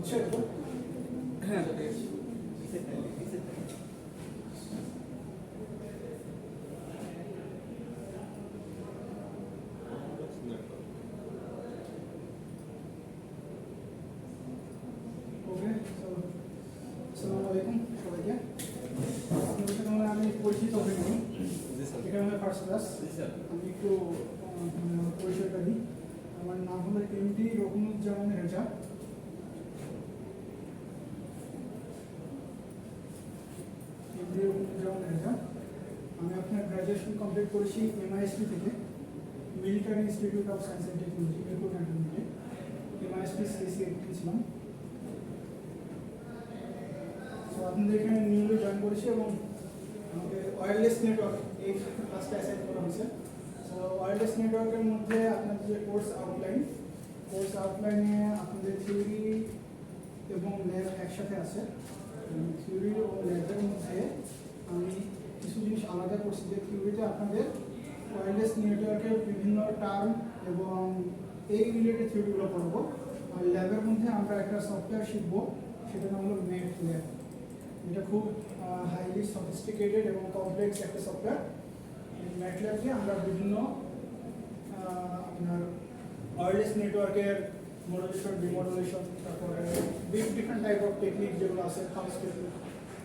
হচ্ছে এরকম? হ্যাঁ ওকে। আসসালামু আলাইকুম সবাইকে। আপনাদের সাথে আমি পরিচিত হয়ে নিই। এটা আমার ফার্স্ট ক্লাস। আমি একটু পরিচয়টা দিই। আমার নাম হলো এমডি রকনুজ্জামান রেজা। আমি আপনার গ্র্যাজুয়েশন কমপ্লিট করেছি এমআইএসপি থেকে, military institute of science and technology, airport ক্যান্টনমেন্টে। এমআইএসপি সিএসি ছিলাম। তো আপনাদের এখানে নিউলি জয়েন করেছি এবং আমাকে ওয়্যারলেস নেটওয়ার্ক এই ক্লাসটা অ্যাসাইন করা হয়েছে। তো ওয়্যারলেস নেটওয়ার্কের মধ্যে আপনাদের যে কোর্স আউটলাইনে আপনাদের থিওরি এবং ল্যাব একসাথে আছে। থিওরি ও ল্যাবের মধ্যে আমি কিছু জিনিস আলাদা করছি, যে থিওরিতে আপনাদের ওয়্যারলেস নেটওয়ার্কের বিভিন্ন টার্ম এবং এই রিলেটেড থিওরিগুলো পড়বো, আর ল্যাবের মধ্যে আমরা একটা সফটওয়্যার শিখবো, সেটার নাম হলো ম্যাটল্যাব। এটা খুব হাইলি সফিস্টিকেটেড এবং কমপ্লেক্স একটা সফটওয়্যার। ম্যাটল্যাব দিয়ে আমরা বিভিন্ন আপনার ওয়্যারলেস নেটওয়ার্কের মডুলেশন, ডিমডুলেশন, তারপরে ডিফারেন্ট টাইপ অফ টেকনিক যেগুলো আছে, ফাস্ট টেকনিক,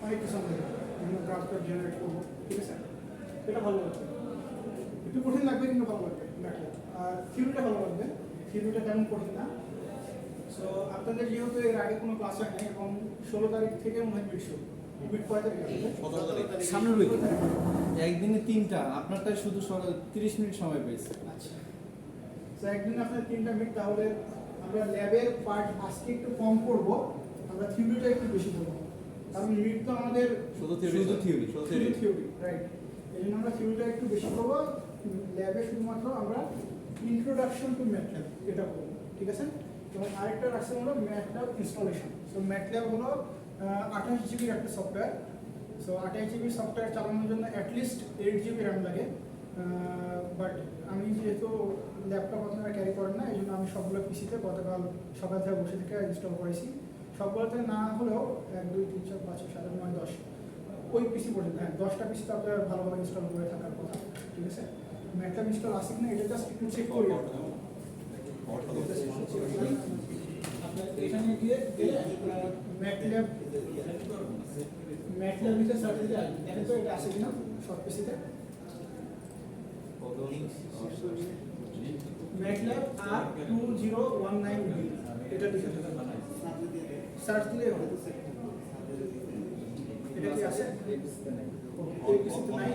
অনেক কিছু আমরা বিভিন্ন গ্রাফটা জেনারেট করবো। ঠিক আছে, এটা ভালো লাগবে, একটু কঠিন লাগবে কিন্তু ভালো লাগবে ম্যাটল্যাব। আর থিওরিটা ভালো লাগবে, থিওরিটা তেমন কঠিন না। সো আপনাদের যেহেতু এর আগে কোনো ক্লাস হয় নাই এবং 16 তারিখ থেকে মনে হয় মিড কয় তারিখ আছে? 17 তারিখ সামনের উইকে একদিনে 3টা, আপনারটাই শুধু 30 মিনিট সময় পেয়েছে। আচ্ছা, তো একদিন আপনার 3টা মিড। তাহলে আমরা ল্যাবের পার্ট আজকে একটু কম করব, আমরা থিওরিটা একটু বেশি করবো, কারণ মিড তো আমাদের শুধু থিওরি রাইট। এই জন্য আমরা থিওরিটা একটু বেশি করবো, ল্যাবে শুধুমাত্র আমরা ইন্ট্রোডাকশন টু ম্যাটল্যাব এটা করবো। ঠিক আছে, এবং আরেকটা রাখছে হলো ম্যাটল্যাব ইনস্টলেশন। সো ম্যাটল্যাব হলো 28 জিবির একটা সফটওয়্যার। সো 28 জিবি সফটওয়্যার চালানোর জন্য অ্যাটলিস্ট 8 জিবি র্যাম লাগে। বাট আমি যেহেতু ল্যাপটপ আপনারা ক্যারি করেন না, এই জন্য আমি সবগুলো পিসিতে গতকাল সকাল থেকে বসে থেকে ইনস্টল করেছি। সবগুলোতে না হলেও 1 2 3 4 5 6 7 8 9 10 ওই পিসি পর্যন্ত, হ্যাঁ 10টা পিসি তো আপনার ভালোভাবে ইনস্টল করে থাকার কথা। ঠিক আছে, ম্যাটল্যাব ইনস্টল আছে কিনা এটা জাস্ট একটু চেক করি। আপনার এখানে গিয়ে ম্যাটল্যাব ভিতরে সার্চ দিতে আসবে, দেখেন তো এটা আছে কিনা সব পিসিতে। ম্যাটল্যাব R2019B এটা লিখে দেবেন, সার্চ দিলে হবে। এটা কি আছে? এই পিসিতে নাই,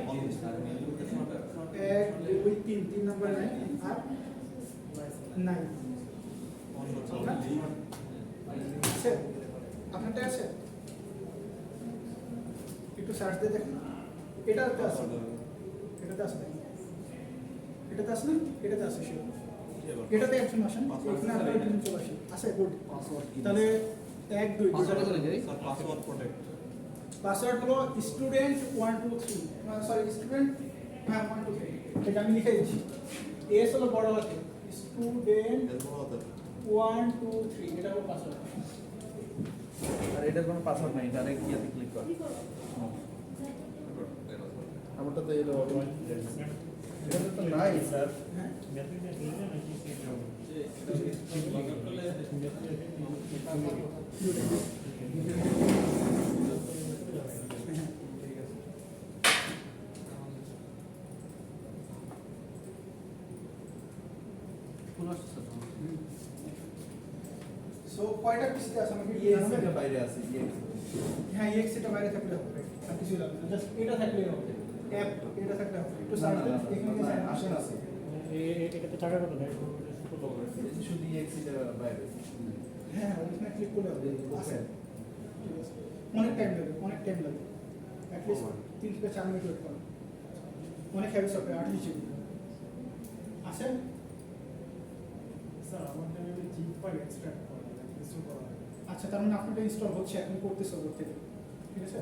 1 2 3 নাম্বার নাই, আর নাই আছে, আপনারটা আছে, একটু সার্চ দিয়ে দেখেন। এটাতে আছে, এটাতে আছে, এটাতে আছে না, এটাতে আছে, এটাতে একজন আসেন, এখানে আপনার একজন চলে আসেন, আছে গুড। তাহলে 1 2 পাসওয়ার্ড প্রোটেক্ট, পাসওয়ার্ড হলো স্টুডেন্ট 1 2 3, সরি স্টুডেন্ট, হ্যাঁ 1 2 3, এটা আমি লিখে দিচ্ছি। এস হলো বড় হাতে, স্টুডেন্ট 1 2 3, এটা হলো পাসওয়ার্ড। আর এটার কোনো পাসওয়ার্ড নাই, ডাইরেক্ট ইয়াতে ক্লিক কর। আমারটা তো এলো অটোমেটিক, এটা তো নাই স্যার। হ্যাঁ সো কয়টা পিসিতে আছে আমাকে এটা বাইরে আছে, হ্যাঁ এক্স এটা বাইরে থাকলে হবে, আর কিছু লাগবে না, জাস্ট এটা থাকলেই হবে, অ্যাপ এটা থাকলে হবে। একটু সার্চ দেন, এখানে যে আসেন আছে, এটাতে টাকা কত দেয়? শুধু এক্সিটা বাইরে। হ্যাঁ ওখানে ক্লিক করলে হবে, আছে। ঠিক আছে, অনেক টাইম লাগবে, অনেক টাইম লাগবে, অ্যাটলিস্ট 3 থেকে 4 মিনিট ওয়েট করুন। অনেক হেভি সফটওয়্যার, 28 জিবি আছে। স্যার আমাদের চিপ ফাইল এক্সট্রাক্ট করা ইনস্টল করা হয়। আচ্ছা, তার মানে আপনারটা ইনস্টল হচ্ছে, এখন করতেছে ওর থেকে। ঠিক আছে,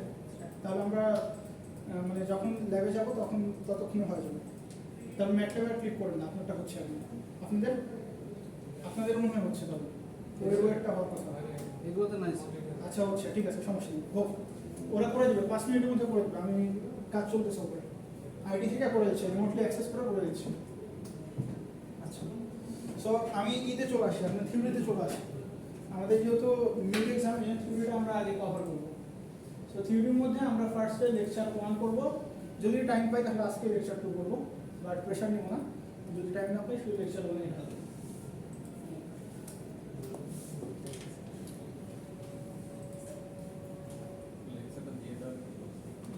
তাহলে আমরা মানে যখন ল্যাবে যাব তখন ততক্ষণে হয়ে যাবে। তাহলে ম্যাটল্যাবে ক্লিক করবেন, আপনারটা হচ্ছে এখন, আপনাদের মনে হয় হচ্ছে, তাহলে ওয়েবটা হওয়ার কথা, এগুলোতে নাই স্যার। আচ্ছা হচ্ছে, ঠিক আছে, সমস্যা নেই, হোক, ওরা করে দেবে, 5 মিনিটের মধ্যে করে দেবে, আমি কাজ চলতেছে ওপরে, আইডি থেকে করে দিচ্ছে, রিমোটলি অ্যাক্সেস করে দিচ্ছে। আচ্ছা, সো আমি ইতে চলে আসি, আপনার থিওরিতে চলে আসি। আমাদের যেহেতু মিড এক্সামিনেশন, থিওরিটা আমরা আগে কভার করবো। সো থিওরির মধ্যে আমরা ফার্স্টে লেকচার 1 করবো, যদি টাইম পাই তাহলে আজকে লেকচার 2 করবো, বাট প্রেশার নিব না, যদি টাইম না পাই শুধু লেকচার 1 এ থাকবে।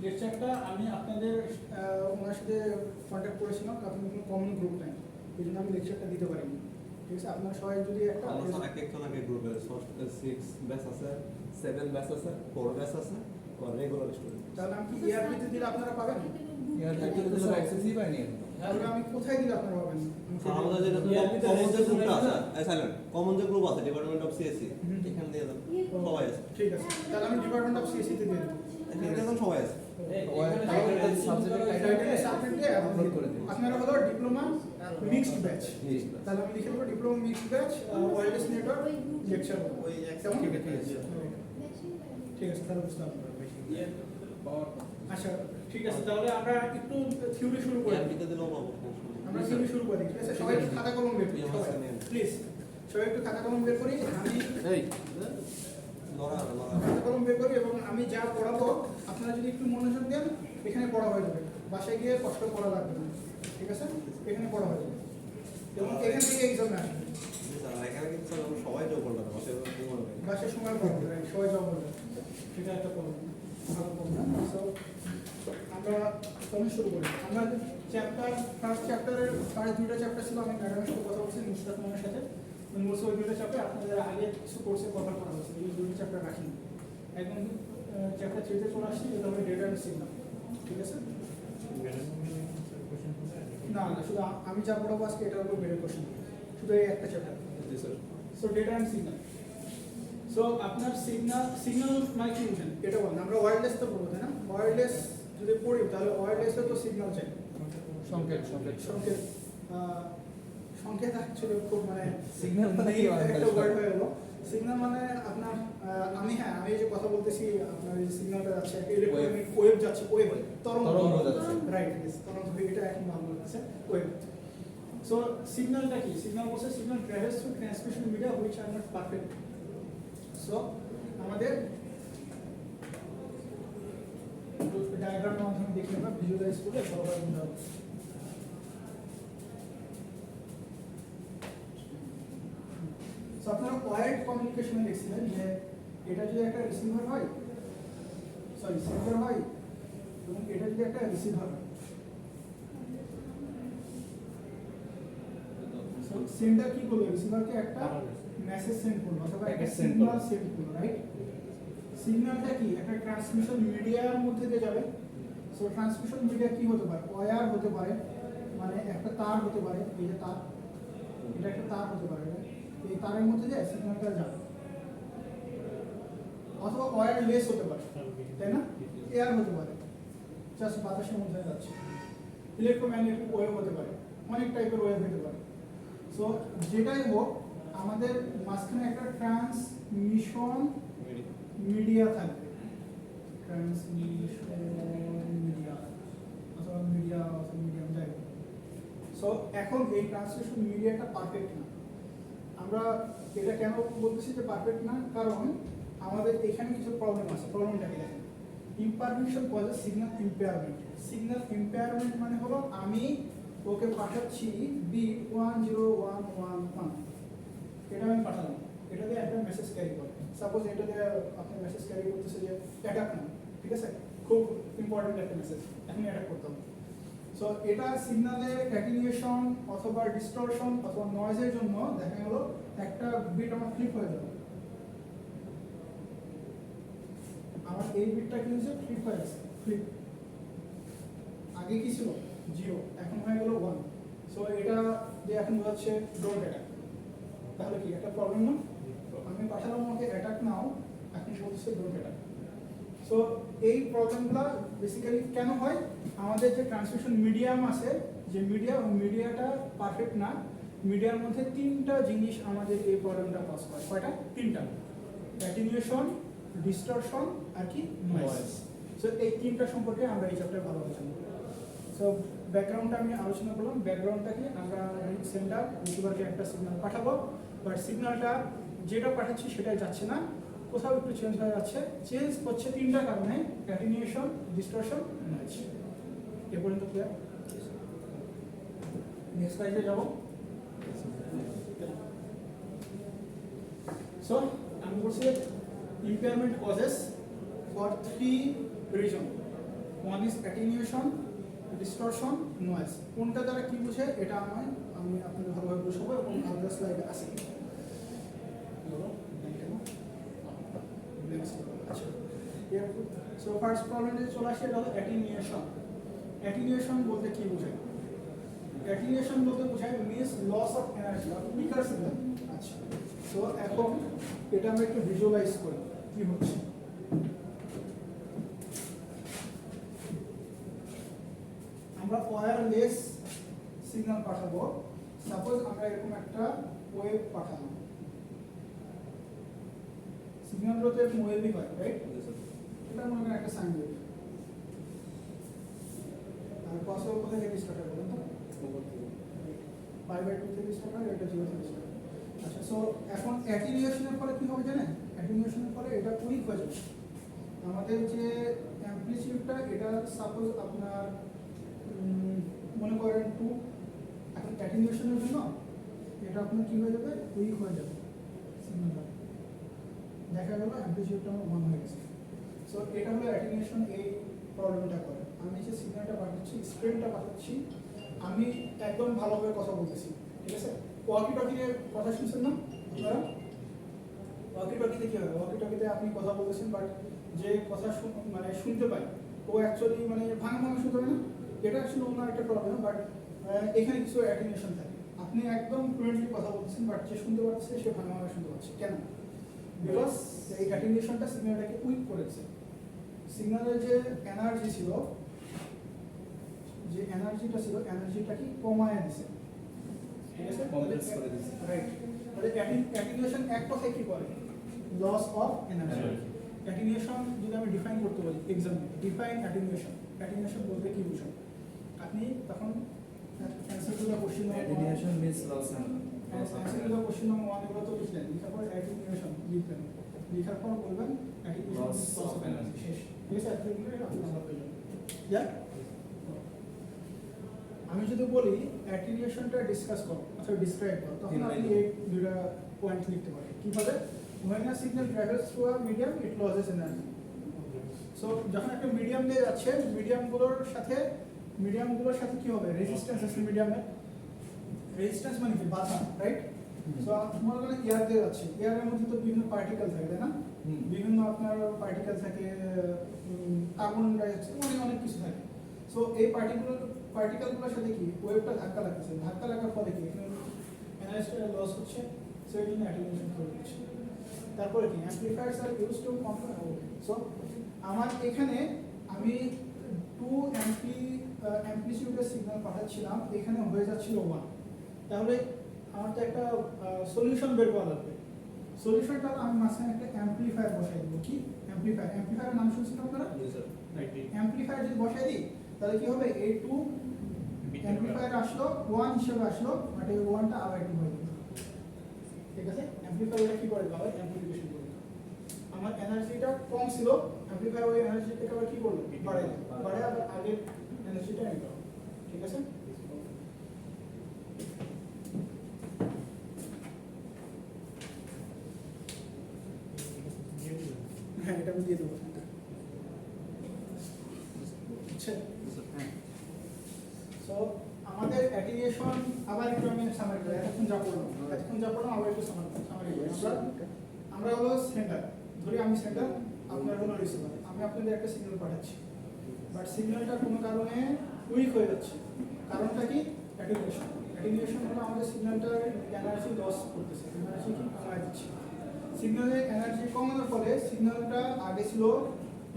লেকচারটা আমি আপনাদের ওনার সাথে কন্ট্যাক্ট করেছিলাম, আপনাদের কোনো কমন গ্রুপ নাই, এই জন্য আমি লেকচারটা দিতে পারিনি। ঠিক আছে, আপনারা সবাই যদি একটা আমরা স্যার এক একজন আগে গ্রুপে 6 ব্যাচ আছে, 7 ব্যাচ আছে, 4 ব্যাচ আছে, আর রেগুলার স্টুডেন্ট। তাহলে আমি কি এআরপিতে দিলে আপনারা পাবেন? ইয়ার থেকে তো অ্যাক্সেসই পাইনি এখন। তাহলে আমি কোথায় দিলে আপনারা পাবেন? স্যার আমাদের যেটা কমন যে গ্রুপটা আছে, সাইলেন্ট কমন যে গ্রুপ আছে ডিপার্টমেন্ট অফ সিএসসি, এখানে দিয়ে দেন, সবাই আছে। ঠিক আছে, তাহলে আমি ডিপার্টমেন্ট অফ সিএসসি তে দিয়ে দেবো। এখানে দেখুন সবাই আছে। টাইটেল সাবজেক্টের টাইটেল সাবজেক্ট দিয়ে আপলোড করে দিন। আপনারা হলো ডিপ্লোমা মিক্সড ব্যাচ, তাহলে আমি লিখে দেবো diploma mixed batch wireless network lecture ওই কেমন? ঠিক আছে। ঠিক আছে, তাহলে বুঝলাম। আচ্ছা, ঠিক আছে, তাহলে আমরা একটু থিওরি শুরু করি। এমপিতে দিলেও পাবো। আমরা থিওরি শুরু করি, ঠিক আছে? সবাই একটু খাতা কলম বের করি, প্লিজ সবাই একটু খাতা কলম বের করি। আমি এই লড়া খাতা কলম বের করি এবং আমি যা পড়াবো আপনারা যদি একটু মনোযোগ দেন এখানে পড়া হয়ে যাবে, বাসায় গিয়ে কষ্ট করা লাগবে না, ঠিক আছে? এখানে পড়া হয়ে যাবে এবং এখান থেকে এক্সামে আসবে। স্যার এখানে কিন্তু স্যার আমরা সবাই যোগ করলাম, বাসে মনে হয়। বাসায় সময় পড়বে, সবাই জব করবে, সেটা একটা প্রবলেম, ভালো প্রবলেম। সো আমরা তখন শুরু করি। আমরা চ্যাপ্টার ফার্স্ট চ্যাপ্টারের ফার্স্ট 2টা চ্যাপ্টার ছিল, আমি ম্যাডামের সাথে কথা বলছি, মুশতাক ম্যামের সাথে। মোস্ট ওই 2টা চ্যাপ্টার আপনাদের আগে কিছু কোর্সে কভার করা হয়েছে, এই 2টা চ্যাপ্টার রাখিনি। এখন চ্যাপ্টার 3তে চলে আসছি, এটা হবে ডেটা অ্যান্ড সিগন্যাল, ঠিক আছে? না না, শুধু আমি যা পড়াবো আজকে এটার উপর বেড়ে কোশ্চেন, শুধু এই একটা chapter. G sir. So data and signal. So আপনার সিগন্যাল মানে কি বুঝেন এটা বলেন? আমরা ওয়্যারলেস তো বলবো, তাই না? ওয়্যারলেস যদি পড়ি তাহলে ওয়্যারলেসে তো সিগন্যাল চাই, সংকেত সংকেত। সংকেত অ্যাকচুয়ালি খুব মানে সিগন্যাল মানে কি একটা ওয়ার্ড হয়ে গেল। সিগন্যাল মানে আপনার আমি এই যে কথা বলতেছি, আপনার এই সিগন্যালটা যাচ্ছে ইলেকট্রনিক ওয়েভ যাচ্ছে, ওয়েভ তরঙ্গ যাচ্ছে। রাইট, তরঙ্গ, এটা এখন ভালো লাগছে, ওয়েভ। সো সিগন্যালটা কি? সিগন্যাল বলছে signal travels through transmission media which are not perfect. So আমাদের ডায়াগ্রামের মাধ্যমে দেখে আমরা ভিজুয়ালাইজ করে সবাই বুঝাবো। সো আপনারা ওয়্যার্ড কমিউনিকেশনে দেখছিলেন যে এটা যদি একটা রিসিভার হয়, সরি সেন্ডার হয়, এবং এটা যদি একটা রিসিভার হয়, সেন্ডার কি করবে? রিসিভারকে একটা মেসেজ সেন্ড করলো অথবা একটা সিগন্যাল সেন্ড করলো, রাইট? সিগন্যালটা কি? একটা ট্রান্সমিশন মিডিয়ার মধ্যে দিয়ে যাবে। সো ট্রান্সমিশন মিডিয়া কি হতে পারে? ওয়্যার হতে পারে, মানে একটা তার হতে পারে, এই যে তার, এটা একটা তার হতে পারে, এই তারের মধ্যে দিয়ে সিগন্যালটা যাবে, অথবা ওয়্যারলেস হতে পারে, তাই না? এয়ার হতে পারে, জাস্ট বাতাসের মধ্যে যাচ্ছে, ইলেকট্রোম্যাগনেটিক ওয়েভ হতে পারে, অনেক টাইপের ওয়েভ হতে পারে। সো যেটাই হোক, আমাদের মাঝখানে একটা ট্রান্সমিশন মিডিয়া থাকবে, ট্রান্সমিশন মিডিয়া অথবা মিডিয়াম যাই হোক। সো এখন এই ট্রান্সমিশন মিডিয়াটা পারফেক্ট না। আমরা এটা কেন বলতেছি যে পারফেক্ট না? কারণ আমাদের এখানে কিছু প্রবলেম আছে। প্রবলেমটাকে দেখেন, ইমপারমিশন causes signal impairment. Signal impairment মানে হলো আমি ওকে পাঠাচ্ছি বিট 10111, এটা আমি পাঠালাম, এটা দিয়ে একটা মেসেজ ক্যারি করে। সাপোজ এটা দিয়ে আপনি মেসেজ ক্যারি করতেছে যে অ্যাটাক না, ঠিক আছে, খুব ইম্পর্টেন্ট একটা মেসেজ, এখন অ্যাটাক করতে হবে। সো এটা সিগন্যালের অ্যাটেনুয়েশন অথবা ডিস্টরশন অথবা নয়েজের জন্য দেখা গেল একটা বিট আমার ফ্লিপ হয়ে যাবে। আমার এই বিটটা কি হয়েছে? ফ্লিপ হয়ে গেছে, ফ্লিপ। আগে কি ছিল? 0, এখন হয়ে গেল 1। সো এটা যে এখন বোঝাচ্ছে ডোন্ট অ্যাটাক, তাহলে কি একটা প্রবলেম না? আমি পাঠালাম আমাকে অ্যাটাক নাও, এখন বলছে ডোন্ট অ্যাটাক। সো এই প্রবলেমগুলো বেসিক্যালি কেন হয়? আমাদের যে ট্রান্সমিশন মিডিয়াম আছে, যে মিডিয়াটা পারফেক্ট না। মিডিয়ার মধ্যে 3টা জিনিস আমাদের এই প্রবলেমটা কজ করে। কয়টা? 3টা। অ্যাটেনুয়েশন, ডিস্টরশন আর কি নয়েজ। সো এই তিনটা সম্পর্কে আমরা এই চ্যাপ্টারে ভালো আলোচনা করব। সো ব্যাকগ্রাউন্ডটা আমি আলোচনা করলাম। ব্যাকগ্রাউন্ডটা কি, আমরা সেন্টার রিসিভারকে একটা সিগন্যাল পাঠাবো, বাট সিগন্যালটা যেটা পাঠাচ্ছি সেটাই যাচ্ছে না, কোথাও একটু চেঞ্জ হয়ে যাচ্ছে। চেঞ্জ হচ্ছে তিনটা কারণে, অ্যাটেনুয়েশন, ডিস্টরশন, নয়েজ। এ পর্যন্ত ক্লিয়ার? নেক্সট স্লাইডে যাব। সো আমি বলছি impairment causes for 3 reason. One is attenuation, distortion, noise. কোনটা দ্বারা কি বোঝে এটা আমি আপনাদের ভালোভাবে বোঝাবো এবং আলাদা স্লাইডে আছে। সো ফার্স্ট প্রবলেমে চলে আসে, এটা হলো অ্যাটেনুয়েশন। অ্যাটেনুয়েশন বলতে কি বোঝায়? অ্যাটেনুয়েশন বলতে বোঝায় means loss of energy of weaker signal. আচ্ছা, সো এখন এটা আমরা একটু ভিজুয়ালাইজ করি কি হচ্ছে। আমরা ওয়্যারলেস সিগন্যাল পাঠাবো। সাপোজ আমরা এরকম একটা ওয়েভ পাঠালাম, সিগন্যালগুলো তো এরকম ওয়েভই হয়, রাইট? এটা মনে করেন একটা সাইন ওয়েভ। আর পসিবল কোথায় থেকে স্টার্ট হবে বলুন তো? π/2 থেকে স্টার্ট হয়, এটা 0 থেকে স্টার্ট হয়। আচ্ছা, সো এখন অ্যাটেনুয়েশনের ফলে কি হবে জানেন? অ্যাটেনুয়েশনের ফলে এটা উইক হয়ে যাবে। আমাদের যে অ্যামপ্লিটিউডটা, এটা সাপোজ আপনার মনে করেন 2, এখন অ্যাটেনুয়েশনের জন্য এটা আপনার কি হয়ে যাবে? উইক হয়ে যাবে সিগন্যালটা। দেখা গেল অ্যামপ্লিটিউডটা আমার 1 হয়ে গেছে। সো এটা হলো অ্যাটেনুয়েশন, এই প্রবলেমটা করে। আমি যে সিগন্যালটা পাঠাচ্ছি, স্ট্রেনটা পাঠাচ্ছি, আমি একদম ভালোভাবে কথা বলতেছি, ঠিক আছে? ওয়াকি টকিতে কথা শুনছেন না আপনারা? ওয়াকি টকিতে কি হয়? ওয়াকি টকিতে আপনি কথা বলতেছেন, বাট যে কথা মানে শুনতে পাই ও অ্যাকচুয়ালি মানে ভাঙা ভাঙা শুনতে পায় না। এটা অ্যাকচুয়ালি অন্য একটা প্রবলেম, বাট এখানে কিছু অ্যাটেনুয়েশন থাকে। আপনি একদম ফ্লুয়েন্টলি কথা বলতেছেন, বাট যে শুনতে পাচ্ছে সে ভাঙা ভাঙা শুনতে পাচ্ছে। কেন? বিকজ এই অ্যাটেনুয়েশনটা সিগন্যালটাকে উইক করেছে। সিগন্যালের যে এনার্জি ছিল, যে এনার্জিটা ছিল, এনার্জিটাকে কমায় দিছে, ঠিক আছে? কমপ্লেক্স করে দিয়েছে। রাইট। তাহলে অ্যাটেনুয়েশন এক কথায় কি করে? Loss of energy. অ্যাটেনুয়েশন যদি আমি ডিফাইন করতে বলি, এক্সাম্পল ডিফাইন অ্যাটেনুয়েশন। অ্যাটেনুয়েশন বলতে কি বুঝায়? আপনি তখন answer to the question Attenuation means loss and answer to the question number 1 এগুলো তো লিখলেন, লিখার পর অ্যাটেনুয়েশন লিখবেন, লিখার পর বলবেন attenuation Loss loss of of energy. energy। শেষ, ঠিক আছে? অ্যাটেনুয়েশন আপনি নাম্বার পেয়ে যাবেন। ইয়া, আমি যদি বলি অ্যাটেনুয়েশনটা ডিসকাস করো অথবা ডিসক্রাইব করো, তখন আপনি এই দুটো পয়েন্ট লিখতে পারেন। কিভাবে? when a signal travels through a medium it loses energy. So যখন একটা মিডিয়াম দিয়ে যাচ্ছে, মিডিয়ামগুলোর সাথে কি হবে? রেজিস্ট্যান্স আছে মিডিয়ামে। রেজিস্ট্যান্স মানে কি? বাধা, রাইট? সো মনে করেন এয়ার দিয়ে যাচ্ছে, এয়ারের মধ্যে তো বিভিন্ন পার্টিকেল থাকে, তাই না? বিভিন্ন আপনার পার্টিকেল থাকে, কার্বন ডাইঅক্সাইড, অনেক কিছু থাকে। সো এই পার্টিকেলগুলোর সাথে কি ওয়েভটা ধাক্কা লাগছে, ধাক্কা লাগার ফলে কি এখানে এনার্জিটা লস হচ্ছে, সো এই জন্য অ্যাটেনুয়েশন করে দিচ্ছে। তারপরে কি amplifiers are use to control. So আমার এখানে আমি 2 অ্যাম্পলিটিউডের সিগন্যাল পাঠাচ্ছিলাম, এখানে হয়ে যাচ্ছিল 1। তাহলে আমার তো একটা সলিউশন বের করা লাগবে। সলিউশনটা আমি মাঝখানে একটা অ্যাম্পলিফায়ার বসাই দেবো। কি অ্যাম্পলিফায়ার? অ্যাম্পলিফায়ারের নাম শুনছেন আপনারা? অ্যাম্পলিফায়ার যদি বসাই দিই তাহলে কি হবে? এই 2 অ্যাম্পলিফায়ার আসলো 1 হিসেবে আসলো, বাট এই 1টা আবার 2 হয়ে গেল, ঠিক আছে? অ্যাম্পলিফায়ারটা কি করে? আবার অ্যাম্পলিফিকেশন করে। আমার এনার্জিটা কম ছিল, অ্যাম্পলিফায়ার ওই এনার্জিটাকে আবার কি করলো? বাড়ায় আবার আগের এনার্জিটা নিল, ঠিক আছে? হ্যাঁ, এটা আমি দিয়ে দেবো। আচ্ছা, সো আমাদের অ্যাটেনুয়েশন আবার একটু আমি সামারি করি। এতক্ষণ যা পড়লাম আবার একটু সামারি করি। আমরা হলো সেন্টার, ধরি আমি সেন্টার, আপনার হলো রিসিভার। আমি আপনাদের একটা সিগন্যাল পাঠাচ্ছি, বাট সিগন্যালটা কোনো কারণে উইক হয়ে যাচ্ছে। কারণটা কি? অ্যাটেনুয়েশন। অ্যাটেনুয়েশন হলো আমাদের সিগন্যালটার এনার্জি লস করতেছে, এনার্জি কি কমায় দিচ্ছে। সিগন্যালের এনার্জি কমানোর ফলে সিগন্যালটা আগে ছিল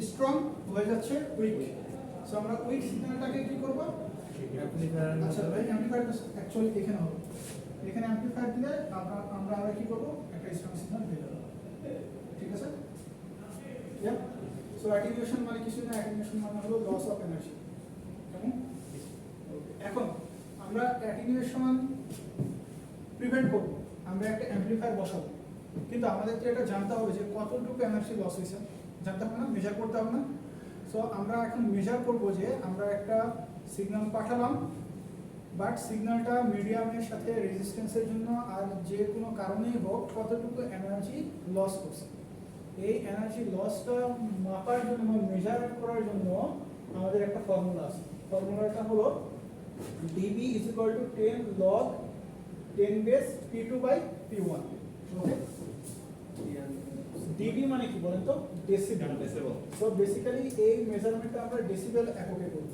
স্ট্রং, হয়ে যাচ্ছে উইক। সো আমরা উইক সিগন্যালটাকে কি করব? আচ্ছা ভাই, অ্যাম্পলিফায়ার অ্যাকচুয়ালি এখানে হবে, এখানে অ্যাম্পলিফায়ার দিলে আমরা আবার কি করব? একটা স্ট্রং সিগন্যাল পেয়ে যাবো, ঠিক ঠিক আছে? Yeah. So attenuation মানে কিছু না, attenuation মানে হলো লস অফ এনার্জি। কেমন? এখন আমরা attenuation প্রিভেন্ট করব, আমরা একটা অ্যামপ্লিফায়ার বসাবো, কিন্তু আমাদের তো এটা জানতে হবে যে কতটুকু এনার্জি লস হয়েছে, জানতে হবে না, মেজার করতে হবে না। সো আমরা এখন মেজার করব যে আমরা একটা সিগন্যাল পাঠালাম, বাট সিগন্যালটা মিডিয়ামের সাথে রেজিস্ট্যান্সের জন্য আর যে কোনো কারণেই হোক কতটুকু এনার্জি লস করছে। এই এনার্জি লসটা মাপার জন্য, মেজার করার জন্য আমাদের একটা ফর্মুলা আছে। ফর্মুলাটা হলো dB is equal to 10 log 10 base P2 by P1. Okay, dB মানে কি বলেন তো? ডেসিবেল। সো বেসিক্যালি এই মেজারমেন্টটা আমরা ডেসিবেল এককে করব।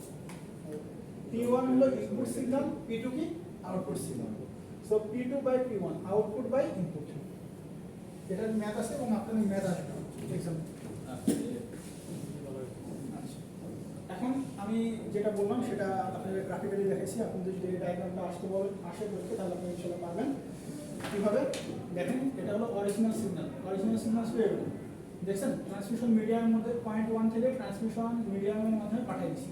P1 হলো ইনপুট সিগন্যাল, P2 কি output signal. So P2 by P1 output by input. এটার ম্যাথ আছে এবং আপনাদের ম্যাথ আসবে এক্সাম। এখন আমি যেটা বললাম সেটা আপনাদের গ্রাফিক্যালি দেখাইছি। আপনাদের যদি এই ডায়াগ্রামটা আসে বলতে, তাহলে আপনি ইনশাআল্লাহ পারবেন। কিভাবে দেখেন, এটা হলো অরিজিনাল সিগন্যাল। অরিজিনাল সিগন্যাল এরকম দেখছেন, ট্রান্সমিশন মিডিয়ামের মধ্যে 0.1 থেকে ট্রান্সমিশন মিডিয়ামের মাধ্যমে পাঠিয়ে দিচ্ছি।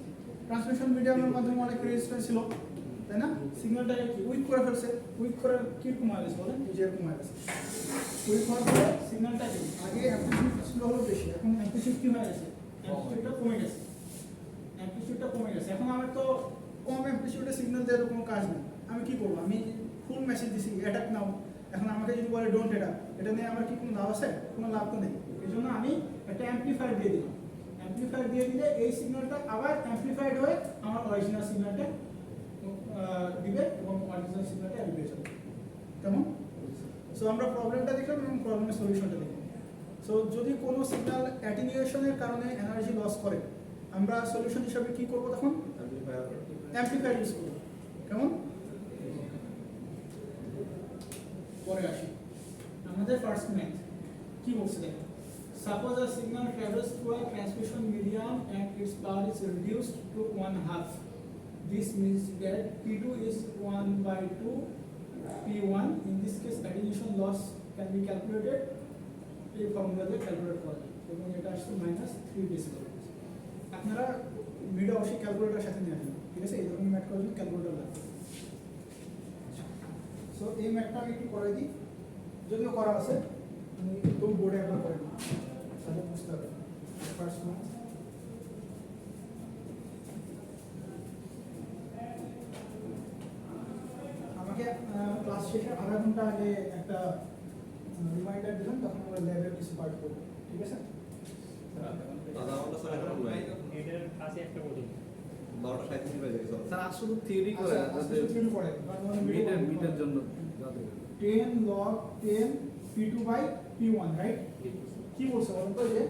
ট্রান্সমিশন মিডিয়ামের মাধ্যমে অনেক রেজিস্ট্যান্স ছিল, তাই না? সিগন্যালটাকে কি উইক করে ফেলছে, উইক করে কি কমায় গেছে বলেন, এই যে কমায় গেছে। উইক হওয়ার পরে সিগন্যালটা কি আগে অ্যাম্পলিটিউড ছিল হলো বেশি, এখন অ্যাম্পলিটিউড কি হয়ে গেছে, অ্যাম্পলিটিউডটা কমে গেছে। অ্যাম্পলিটিউডটা কমে গেছে, এখন আমার তো কম অ্যাম্পলিটিউডে সিগন্যাল দেওয়ার কোনো কাজ নেই। আমি কি করবো, আমি ফুল মেসেজ দিছি অ্যাটাক নাও, এখন আমাকে যদি বলে ডোন্ট এটা নিয়ে আমার কি কোনো লাভ আছে? কোনো লাভ তো নেই। এই জন্য আমি একটা অ্যাম্পলিফায়ার দিয়ে দিলাম। অ্যাম্পলিফায়ার দিয়ে দিলে এই সিগন্যালটা আবার অ্যাম্পলিফাইড হয়ে আমার অরিজিনাল সিগন্যালটা দিবে এবং অরিজিনাল সিগন্যালটা আমি পেয়ে যাবো। কেমন? সো আমরা প্রবলেমটা দেখলাম এবং প্রবলেমের সলিউশনটা দেখলাম। সো যদি কোনো সিগন্যাল অ্যাটেনিউয়েশনের কারণে এনার্জি লস করে, আমরা সলিউশন হিসাবে কি করব তখন? অ্যাম্পলিফায়ার ইউজ করব। কেমন? পরে আসি আমাদের ফার্স্ট ম্যাথ কি বলছে দেখেন। Suppose a signal travels through a transmission medium and its power is reduced to 1/2. This means that P2 is 1/2 P1. In this case, attenuation loss can be calculated. এই formula দিয়ে calculate করা যায় এবং এটা আসছে -3 ডেসিবেল। আপনারা video অবশ্যই ক্যালকুলেটরের সাথে নিয়ে আসবেন, ঠিক আছে? এই ধরনের ম্যাথ করার জন্য ক্যালকুলেটর লাগবে। সো এই ম্যাথটা আমি একটু করে দিই, যদিও করা আছে, আমি একটু বোর্ডে একবার করে দিই, তাহলে বুঝতে হবে। ফার্স্ট ম্যাথ আমাকে ক্লাস শেষে আধা ঘন্টা আগে একটা রিমাইন্ডার দিলাম, তখন আমরা ল্যাবের কিছু পার্ট করবো, ঠিক আছে? এটার কাছে একটা বলি 12:37 বাজে গেছে। স্যার আসলে থিওরি করে যাতে মিটার জন্য যাতে 10 log 10 P2 by P1, right? কি বলছে বলুন তো, যে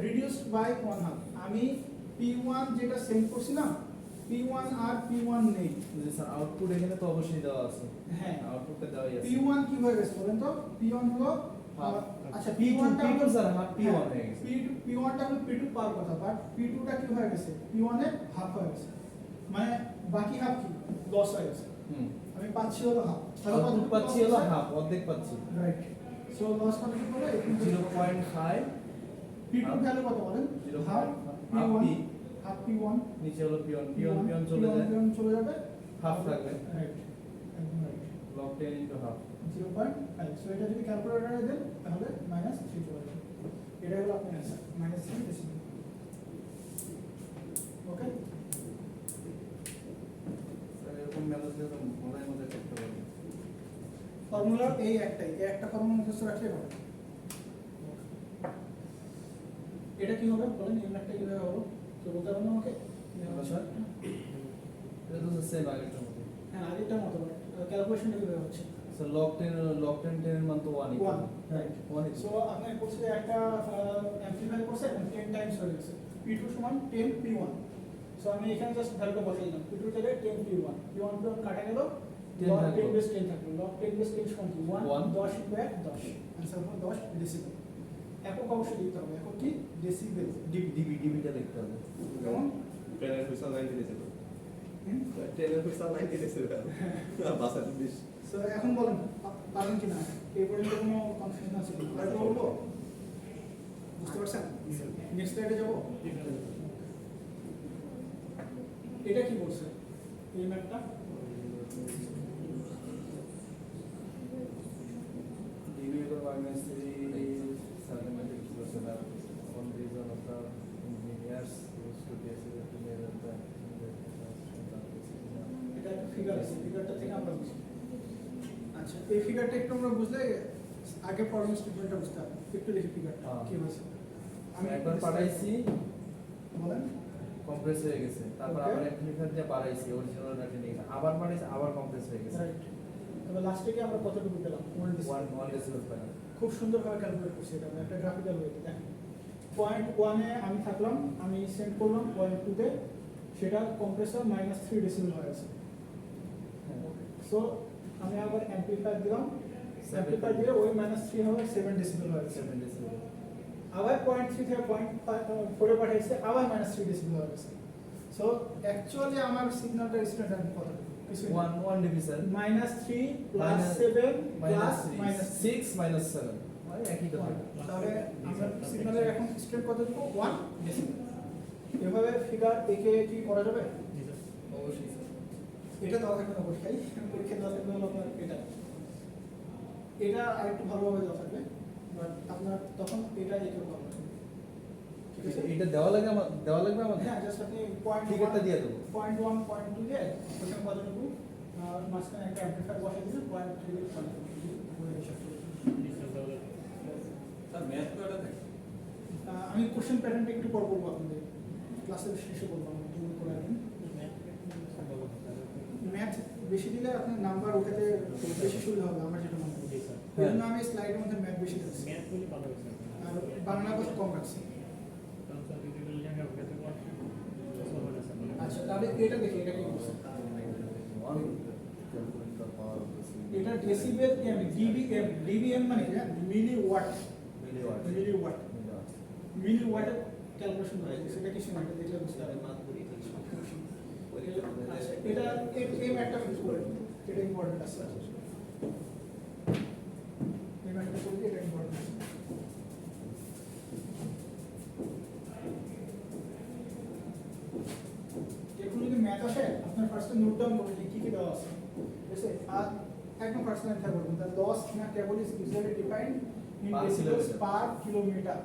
রিডিউসড বাই 1/2। আমি P1 যেটা সেন্ড করছি না, P1 আর P1 নেই। যে স্যার আউটপুট এখানে তো অবশ্যই দেওয়া আছে। হ্যাঁ, আউটপুটটা দেওয়াই আছে। P1 কি হয়ে গেছে বলেন তো? P1 হলো আচ্ছা P1 টা P2 স্যার হাফ P1 হয়ে গেছে। P1 টা হলো P2 পাওয়ার কথা, বাট P2 টা কি হয়ে গেছে, P1 এর হাফ হয়ে গেছে, মানে বাকি হাফ কি লস হয়ে গেছে। আমি পাচ্ছি হলো হাফ, আউটপুট পাচ্ছি হলো হাফ, অর্ধেক পাচ্ছি। রাইট। সো লস কত কি হবে? 0.5 P2 ভ্যালু কত বলেন? হাফ P1, হাফ P1, নিচে হলো P1 চলে যায়, P1 চলে যাবে, হাফ থাকবে। রাইট, একদম right. log 10 into half 0.5। So এটা যদি ক্যালকুলেটরে দেন তাহলে -3 চলে যাবে। এটা হলো আপনার অ্যানসার, -3 ডেসিবেল। ওকে, স্যার এরকম ম্যানেজ করে মজায় মজায় করতে পারবেন। ফর্মুলা এই একটাই, এই একটা ফর্মুলা মুখস্থ রাখলে হবে। এটা কি হবে বলেন, এই ম্যাথটা কিভাবে হলো কেউ বলতে পারবেন আমাকে? স্যার এটা তো সেম আগেরটার মতো। হ্যাঁ, আগেরটার মতো, ক্যালকুলেশনটা কিভাবে হচ্ছে? স্যার log 10 এর মান তো 1 1, রাইট। 1 সো আপনি করছে একটা অ্যামপ্লিফাই করছে এবং 10 টাইমস হয়ে গেছে। P2 সমান 10 P1। সো আমি এখানে জাস্ট ভ্যালুটা বসাই দিলাম, P2 এর জায়গায় 10 P1, P1 কাটা গেল, 10 log থাকলো। 10 বেস 10 থাকলো, log 10 বেস 10 সমান কি 1, 1, 10 ব্যাক 10, आंसर হলো 10 ডেসিবেল। একক অবশ্যই লিখতে হবে, একক কি ডেসিবেল। ডিবিটা দেখতে হবে। কেমন? 10 এর পয়সা 90 ডেসিবেল। হুম? 10 এর পয়সা 90 ডেসিবেল। বাসা 20। সো এখন বলেন পারেন কি না? এই পর্যন্ত কোনো কনফিউশন আছে কি? আর বলবো বুঝতে পারছেন? নেক্সট স্লাইডে যাবো। এটা কি বলছে এই ম্যাপটা? Division by mystery systematic procedure on reason of the engineers used to decide to measure the এটা একটা ফিগার আছে, ফিগারটা থেকে আমরা বুঝি। আচ্ছা, এই ফিগারটা একটু আমরা বুঝলে আগে প্রবলেম স্টেটমেন্টটা বুঝতে হবে। একটু দেখি ফিগারটা কি হয়েছে। আমি একবার পাঠাইছি বলেন। কম্প্রেস হয়ে গেছে, তারপর Okay. আবার অ্যামপ্লিফায়ার দিয়ে বাড়াইছি অরিজিনাল ডাটা নিয়ে আবার বাড়াইছি, আবার কম্প্রেস হয়ে গেছে। রাইট। তবে লাস্টে কি আমরা কতটুকু পেলাম? 1 ডেসিবেল পেলাম। খুব সুন্দরভাবে ক্যালকুলেট করছি এটা আমরা একটা গ্রাফিক্যাল ওয়েতে। দেখেন পয়েন্ট 1 এ আমি থাকলাম, আমি সেন্ড করলাম পয়েন্ট 2 তে, সেটা কম্প্রেসর -3 ডেসিবেল হয়ে গেছে। সো আমি আবার অ্যামপ্লিফায়ার দিলাম, অ্যামপ্লিফায়ার দিলে ওই -3 হবে 7 ডেসিবেল হয়ে গেছে। 7 ডেসিবেল। আবার পয়েন্ট 3 থেকে পয়েন্ট 4 এ পাঠাইছে, আবার -3 ডেসিবেল হয়ে গেছে। সো অ্যাকচুয়ালি আমার সিগন্যালটা স্ট্যান্ডার্ড কত? কিছু 1 ডিভিশন -3 প্লাস 7 প্লাস -6 -7 মানে একই কথা। তাহলে আমরা সিগন্যালের এখন স্ট্রেট কতটুকু? 1 ডেসিবেল। এভাবে ফিগার একে কি করা যাবে? অবশ্যই স্যার। এটা দেওয়া থাকবে না পরীক্ষায়, পরীক্ষায় দেওয়া থাকবে হলো আপনার এটা আরেকটু ভালোভাবে দেওয়া থাকবে, বাট আপনার তখন এটা একে করা লাগবে। ঠিক আছে? এটা দেওয়া লাগবে আমাদের। হ্যাঁ, জাস্ট আপনি পয়েন্ট ফিগারটা দিয়ে দেবো। পয়েন্ট 1 পয়েন্ট 2 দিয়ে ওখানে কতটুকু মাঝখানে একটা অ্যামপ্লিফায়ার বসাই দিলে পয়েন্ট 3 এর পয়েন্ট হিসাব করে। স্যার ম্যাথ কয়টা থাকে? আমি কোশ্চেন প্যাটার্নটা একটু পর বলবো আপনাদের, ক্লাসের শেষে বলবো আমি তুমি করে রাখেন। ম্যাথ বেশি দিলে আপনার নাম্বার ওঠাতে বেশি সুবিধা হবে, আমার যেটা মনে হয়। এই জন্য আমি স্লাইডের মধ্যে ম্যাথ বেশি দিচ্ছি আর বাংলা কথা কম রাখছি। আচ্ছা, তাহলে এটা দেখি, এটা কি বলছে? এটা ডেসিবেল এম, ডিবিএম, ডিবিএম মানে কি? মিলি ওয়াট, মিলি ওয়াট, মিলি ওয়াটের ক্যালকুলেশন করে সেটা কিছু না, এটা দেখলে বুঝতে পারবেন। আচ্ছা, এটা এই ম্যাথটা ফিক্স করে, এটা ইম্পর্টেন্ট আছে। এই ম্যাথটা করলে এটা ইম্পর্টেন্ট আছে। এখন যদি ম্যাথ আসে আপনার ফার্স্টে নোট ডাউন করবেন যে কি কি দেওয়া আছে, ঠিক আছে? আর একদম ফার্স্ট লাইন থেকে বলবেন, the loss in a cable is usually defined in Per decibels kilometer. per kilometer.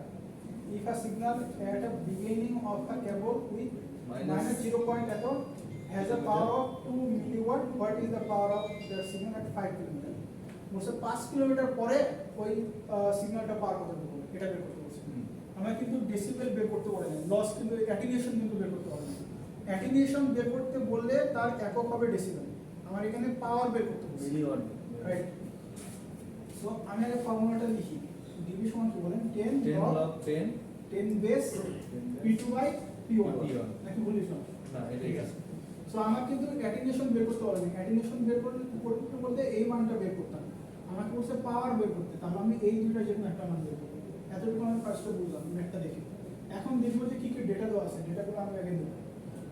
If a signal at a beginning of a cable with minus 0. এত has a power of 2 milliwatt, what is the power of the signal at 5 kilometer? বলছে 5 kilometre পরে ওই সিগন্যালটা পার কত হবে এটা বের করতে বলছে। আমরা কিন্তু ডেসিবেল বের করতে পারি না, লস কিন্তু অ্যাটেনুয়েশন কিন্তু বের করতে পারি না। অ্যাটেনুয়েশন বের করতে বললে তার একক হবে ডেসিবেল, আমার এখানে পাওয়ার বের করতে বলছে, মিলিওয়াট। রাইট? সো আমি আগে ফর্মুলাটা লিখি, ডিবি সমান কি বলেন? 10 log 10 base p2 by p1 নাকি বলিস না? না এটাই আছে। সো আমার কিন্তু অ্যাটেনুয়েশন বের করতে পারবে, অ্যাটেনুয়েশন বের করতে বলতে এই মানটা বের করতাম, আমাকে বলছে পাওয়ার বের করতে, তাহলে আমি এই দুইটা যে কোনো একটা মান বের করব। এতটুকু আমি ফার্স্টে বুঝলাম, ম্যাথটা দেখি। এখন দেখবো যে কি কি ডেটা দেওয়া আছে, ডেটাগুলো আমি আগে দেবো।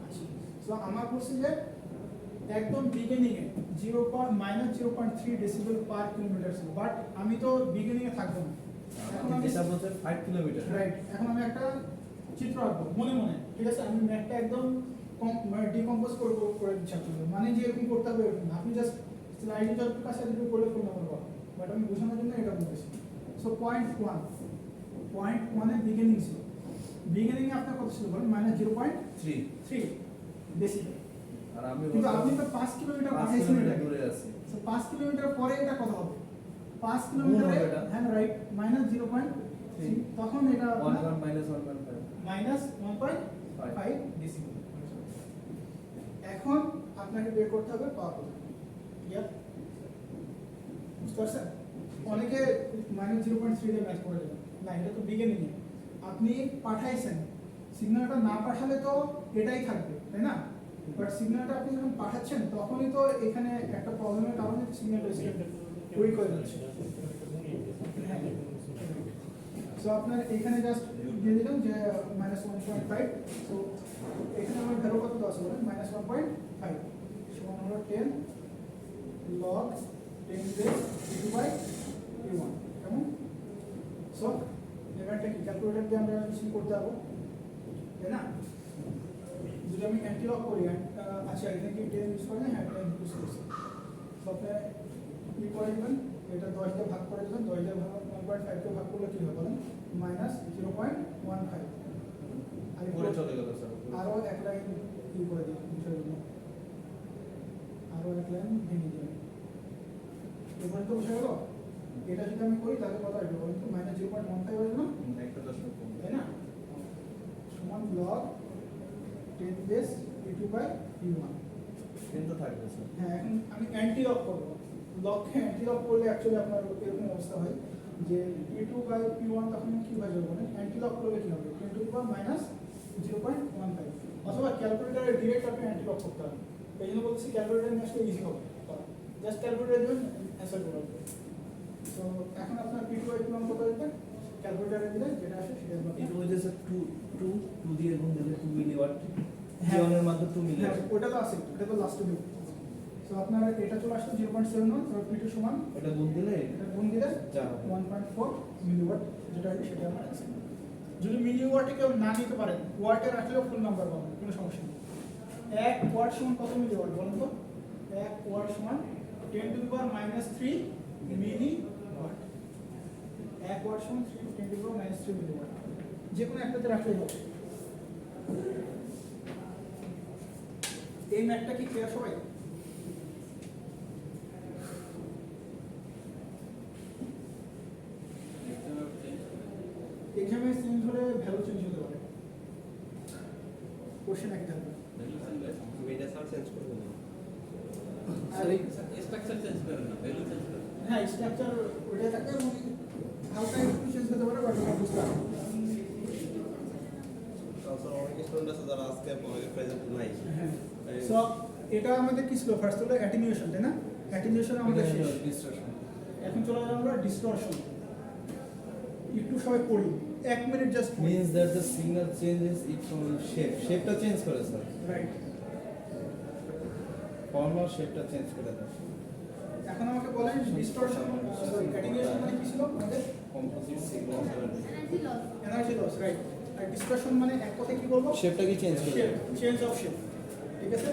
আচ্ছা, সো আমার বলছে যে একদম বিগিনিং এ -0.3 ডেসিবেল পার কিলোমিটার ছিল, বাট আমি তো বিগিনিং এ থাকবো না। এখন আমি এটা বলতে 5 কিলোমিটার। রাইট, এখন আমি একটা চিত্র আঁকবো মনে মনে, ঠিক আছে? আমি ম্যাথটা একদম ডিকম্পোজ করে দিচ্ছি আপনাদের, মানে যে এরকম করতে হবে এরকম না, আপনি জাস্ট স্লাইডে যত কাছে যেটুকু করলে ফোন নাম্বার পাবেন, বাট আমি বোঝানোর জন্য এটা বলতেছি। সো পয়েন্ট 1 এর বিগিনিং ছিল, বিগিনিং এ আপনার কত ছিল বলেন? -0.3 ডেসিবেল। আর আমি কিন্তু আপনি তো 5 কিলোমিটার পাঠাইছেন এটা, দূরে আছি। সো 5 কিলোমিটার পরে এটা কত হবে? 5 কিলোমিটারে, হবে এটা। হ্যাঁ রাইট, -0.3, তখন এটা 1 -1.5 -1.5 ডেসিবেল। এখন আপনাকে বের করতে হবে পাওয়ার কত, ক্লিয়ার? বুঝতে পারছেন? অনেকে -0.3 দিয়ে ম্যাচ করে দেবেন, না এটা তো বিগিনিং এ আপনি পাঠাইছেন, সিগন্যালটা না পাঠালে তো এটাই থাকবে, তাই না? বাট সিগন্যালটা আপনি যখন পাঠাচ্ছেন তখনই তো এখানে একটা প্রবলেমের কারণে সিগন্যালটা উইক হয়ে যাচ্ছে। হ্যাঁ, সো আপনার এখানে জাস্ট দিয়ে দিলাম যে -1.5, সো এখানে আমার ভ্যালু কত দেওয়া আছে বলেন? -1.5 সমান হলো 10 log 10 base p2 by p1, কেমন? সো লিমিটটা কি ক্যালকুলেটর দিয়ে আমরা কিছু করতে পারবো, তাই না? যদি আমি অ্যান্টি লক করি, আচ্ছা এখানে কি 10 ইউজ করে না? হ্যাঁ 10 ইউজ করছি। তো আপনি কি করে দিবেন, এটা 10 দিয়ে ভাগ করে দিবেন, 10 দিয়ে ভাগ 1.5 কে ভাগ করলে কি হবে বলেন? -0.15। আর উপরে চলে গেল স্যার। আরো এক লাইন কি করে দিই মুছের জন্য, আরো এক লাইন ভেঙে দিই। এবারে তো বুঝে গেল। এটা যদি আমি করি তাহলে কত আসবে বলুন তো? -0.15 আসবে না, একটা দশমিক কম। তাই না? সমান log 10 বেস p2/p1। কিন্তু থাকবে স্যার। হ্যাঁ, এখন আমি অ্যান্টি লক করবো। লককে অ্যান্টি লক করলে অ্যাকচুয়ালি আপনার এরকম অবস্থা হয় যে p2/p1 তখন কি হয়ে যাবে বলেন? অ্যান্টি লক করলে কি হবে? 10 to the power -0.15। অথবা ক্যালকুলেটরে ডিরেক্ট আপনি অ্যান্টি লক করতে পারেন। এই জন্য বলছি ক্যালকুলেটর নিয়ে আসলে ইজি হবে। জাস্ট ক্যালকুলেটর দেবেন, অ্যান্সার করে দেবে। তো এখন আপনার p2/p1 কত আসবে? ক্যালকুলেটরে দিলে যেটা আসে সেটা এটা আপনার হচ্ছে স্যার 2 দিয়ে গুণ দিলে 2 মিলিওয়াট। হ্যাঁ। পিওনের মাত্র 2 হ্যাঁ, মিলিওয়াট। ওটা তো আছে, ওটা তো লাস্টে দেব। সো আপনার এটা চলে আসলো 0.71, আর p2 সমান এটা গুণ দিলে এটা গুণ দিলে যা হবে। 1.4 মিলিওয়াট, যেটা আছে সেটা আমার আছে। যদি মিলিওয়াটে কেউ না নিতে পারেন, ওয়াটে রাখলেও ফুল নাম্বার পাবেন, কোনো সমস্যা নেই। 1 ওয়াট সমান কত মিলিওয়াট বলুন তো? 1 ওয়াট সমান 10 to the power -3 milliwatt. 1 watt সমান 10 to the power -3 মিলিওয়াট। যে কোনো একটাতে রাখলেই হবে। এই ম্যাথটা কি ক্লিয়ার সবাই? এখানে চেঞ্জ হলে ভ্যালু চেঞ্জ হতে পারে, কোশ্চেন একই থাকবে। আমি এটা স্যার চেঞ্জ করে দেবো। আর স্ট্রাকচার চেঞ্জ করেন না, ভ্যালু চেঞ্জ করেন। হ্যাঁ, স্ট্রাকচার ওইটা থাকে এবং হালকা একটু চেঞ্জ হতে পারে, বাট এটা বুঝতে পারবে। স্যার অনেক স্টুডেন্ট আছে যারা আজকে অনেক প্রেজেন্ট নাই। হ্যাঁ, সো এটা আমাদের কি ছিল? ফার্স্ট হলো অ্যাটেনুয়েশন, তাই না? অ্যাটেনুয়েশন আমাদের শেষ। ডিস্টরশন। এখন চলে যাবো আমরা ডিসটরশন। একটু সবাই পড়ি, 1 মিনিট জাস্ট পড়ি। means that the signal changes its own shape. শেপটা চেঞ্জ করে স্যার। রাইট। ফর্মাল শেপটা চেঞ্জ করে দেয়। এখন আমাকে বলেন ডিসটরশন, সরি অ্যাটেনুয়েশন মানে কি ছিল আমাদের? Composite signal energy loss, right. আর ডিসটরশন মানে এক কথায় কি বলবো? শেপটা কি চেঞ্জ করে দেয়? চেঞ্জ অফ শেপ, ঠিক আছে?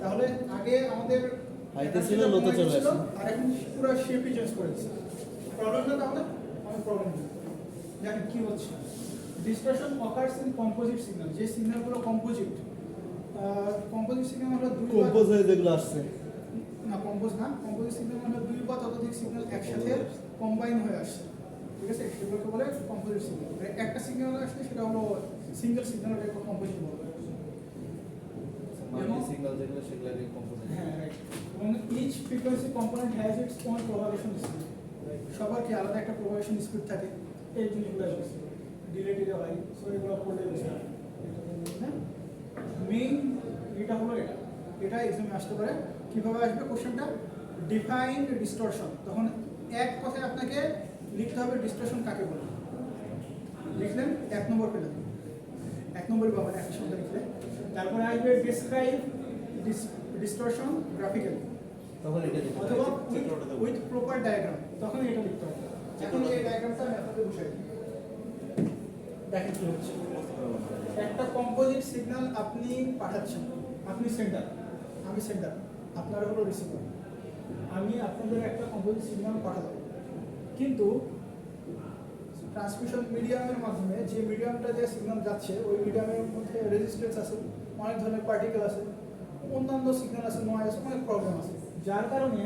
তাহলে আগে আমাদের হাইতে ছিল, লোতে চলে আসে। আর এখন পুরো শেপই চেঞ্জ করে দিচ্ছে। প্রবলেম না তাহলে? অনেক প্রবলেম নেই। দেখেন কি হচ্ছে, ডিসটরশন অকার্স ইন কম্পোজিট সিগন্যাল। যে সিগন্যালগুলো কম্পোজিট সিগন্যাল হলো দুই কম্পোজ হয়ে যেগুলো আসছে। না, কম্পোজ না, কম্পোজিট সিগন্যাল হলো দুই বা ততোধিক সিগন্যাল একসাথে কম্বাইন হয়ে আসছে, ঠিক আছে? সেগুলোকে বলে কম্পোজিট সিগন্যাল। একটা সিগন্যাল আসলে সেটা হলো সিঙ্গেল সিগন্যাল, এটাকে কম্পোজিট বলে। মাল্টি সিগন্যাল যেগুলো সেগুলোকে কম্পোজিট। হ্যাঁ, রাইট। এবং each frequency component has its own propagation speed. সবার কি আলাদা একটা প্রপাগেশন স্পিড থাকে, এই জিনিসগুলো আছে ডিলেটেড হয়। সো এগুলো পড়লে বুঝতে হবে। মেইন এটা হলো এটা এক্সামে আসতে পারে। কিভাবে আসবে কোশ্চেনটা? Define distortion. তখন এক কথায় আপনাকে লিখতে হবে ডিস্টরশন কাকে বলে। লিখলেন 1 নম্বর পেলেন, 1 নম্বরই পাবেন একটা শব্দ লিখলে। তারপরে আসবে ডিসক্রাইব ডিস্টরশন গ্রাফিক্যালি, তখন এটা দিতে অথবা চিত্রটা দেবো। উইথ প্রপার ডায়াগ্রাম, তখন এটা লিখতে হবে। এখন এই ডায়াগ্রামটা আমি আপনাদের বসাই দিই। দেখেন কি হচ্ছে। একটা কম্পোজিট সিগন্যাল আপনি পাঠাচ্ছেন, আপনি সেন্টার, আমি সেন্টার, আপনারা হলো রিসিভার। আমি আপনাদের একটা কম্পোজিট সিগন্যাল পাঠাবো, কিন্তু ট্রান্সমিশন মিডিয়ামের মাধ্যমে যে মিডিয়ামটা দিয়ে সিগন্যাল যাচ্ছে ওই মিডিয়ামের মধ্যে রেজিস্ট্যান্স আছে, অনেক ধরনের পার্টিকেল আছে, অন্যান্য সিগন্যাল আছে, নয় আছে, অনেক প্রবলেম আছে, যার কারণে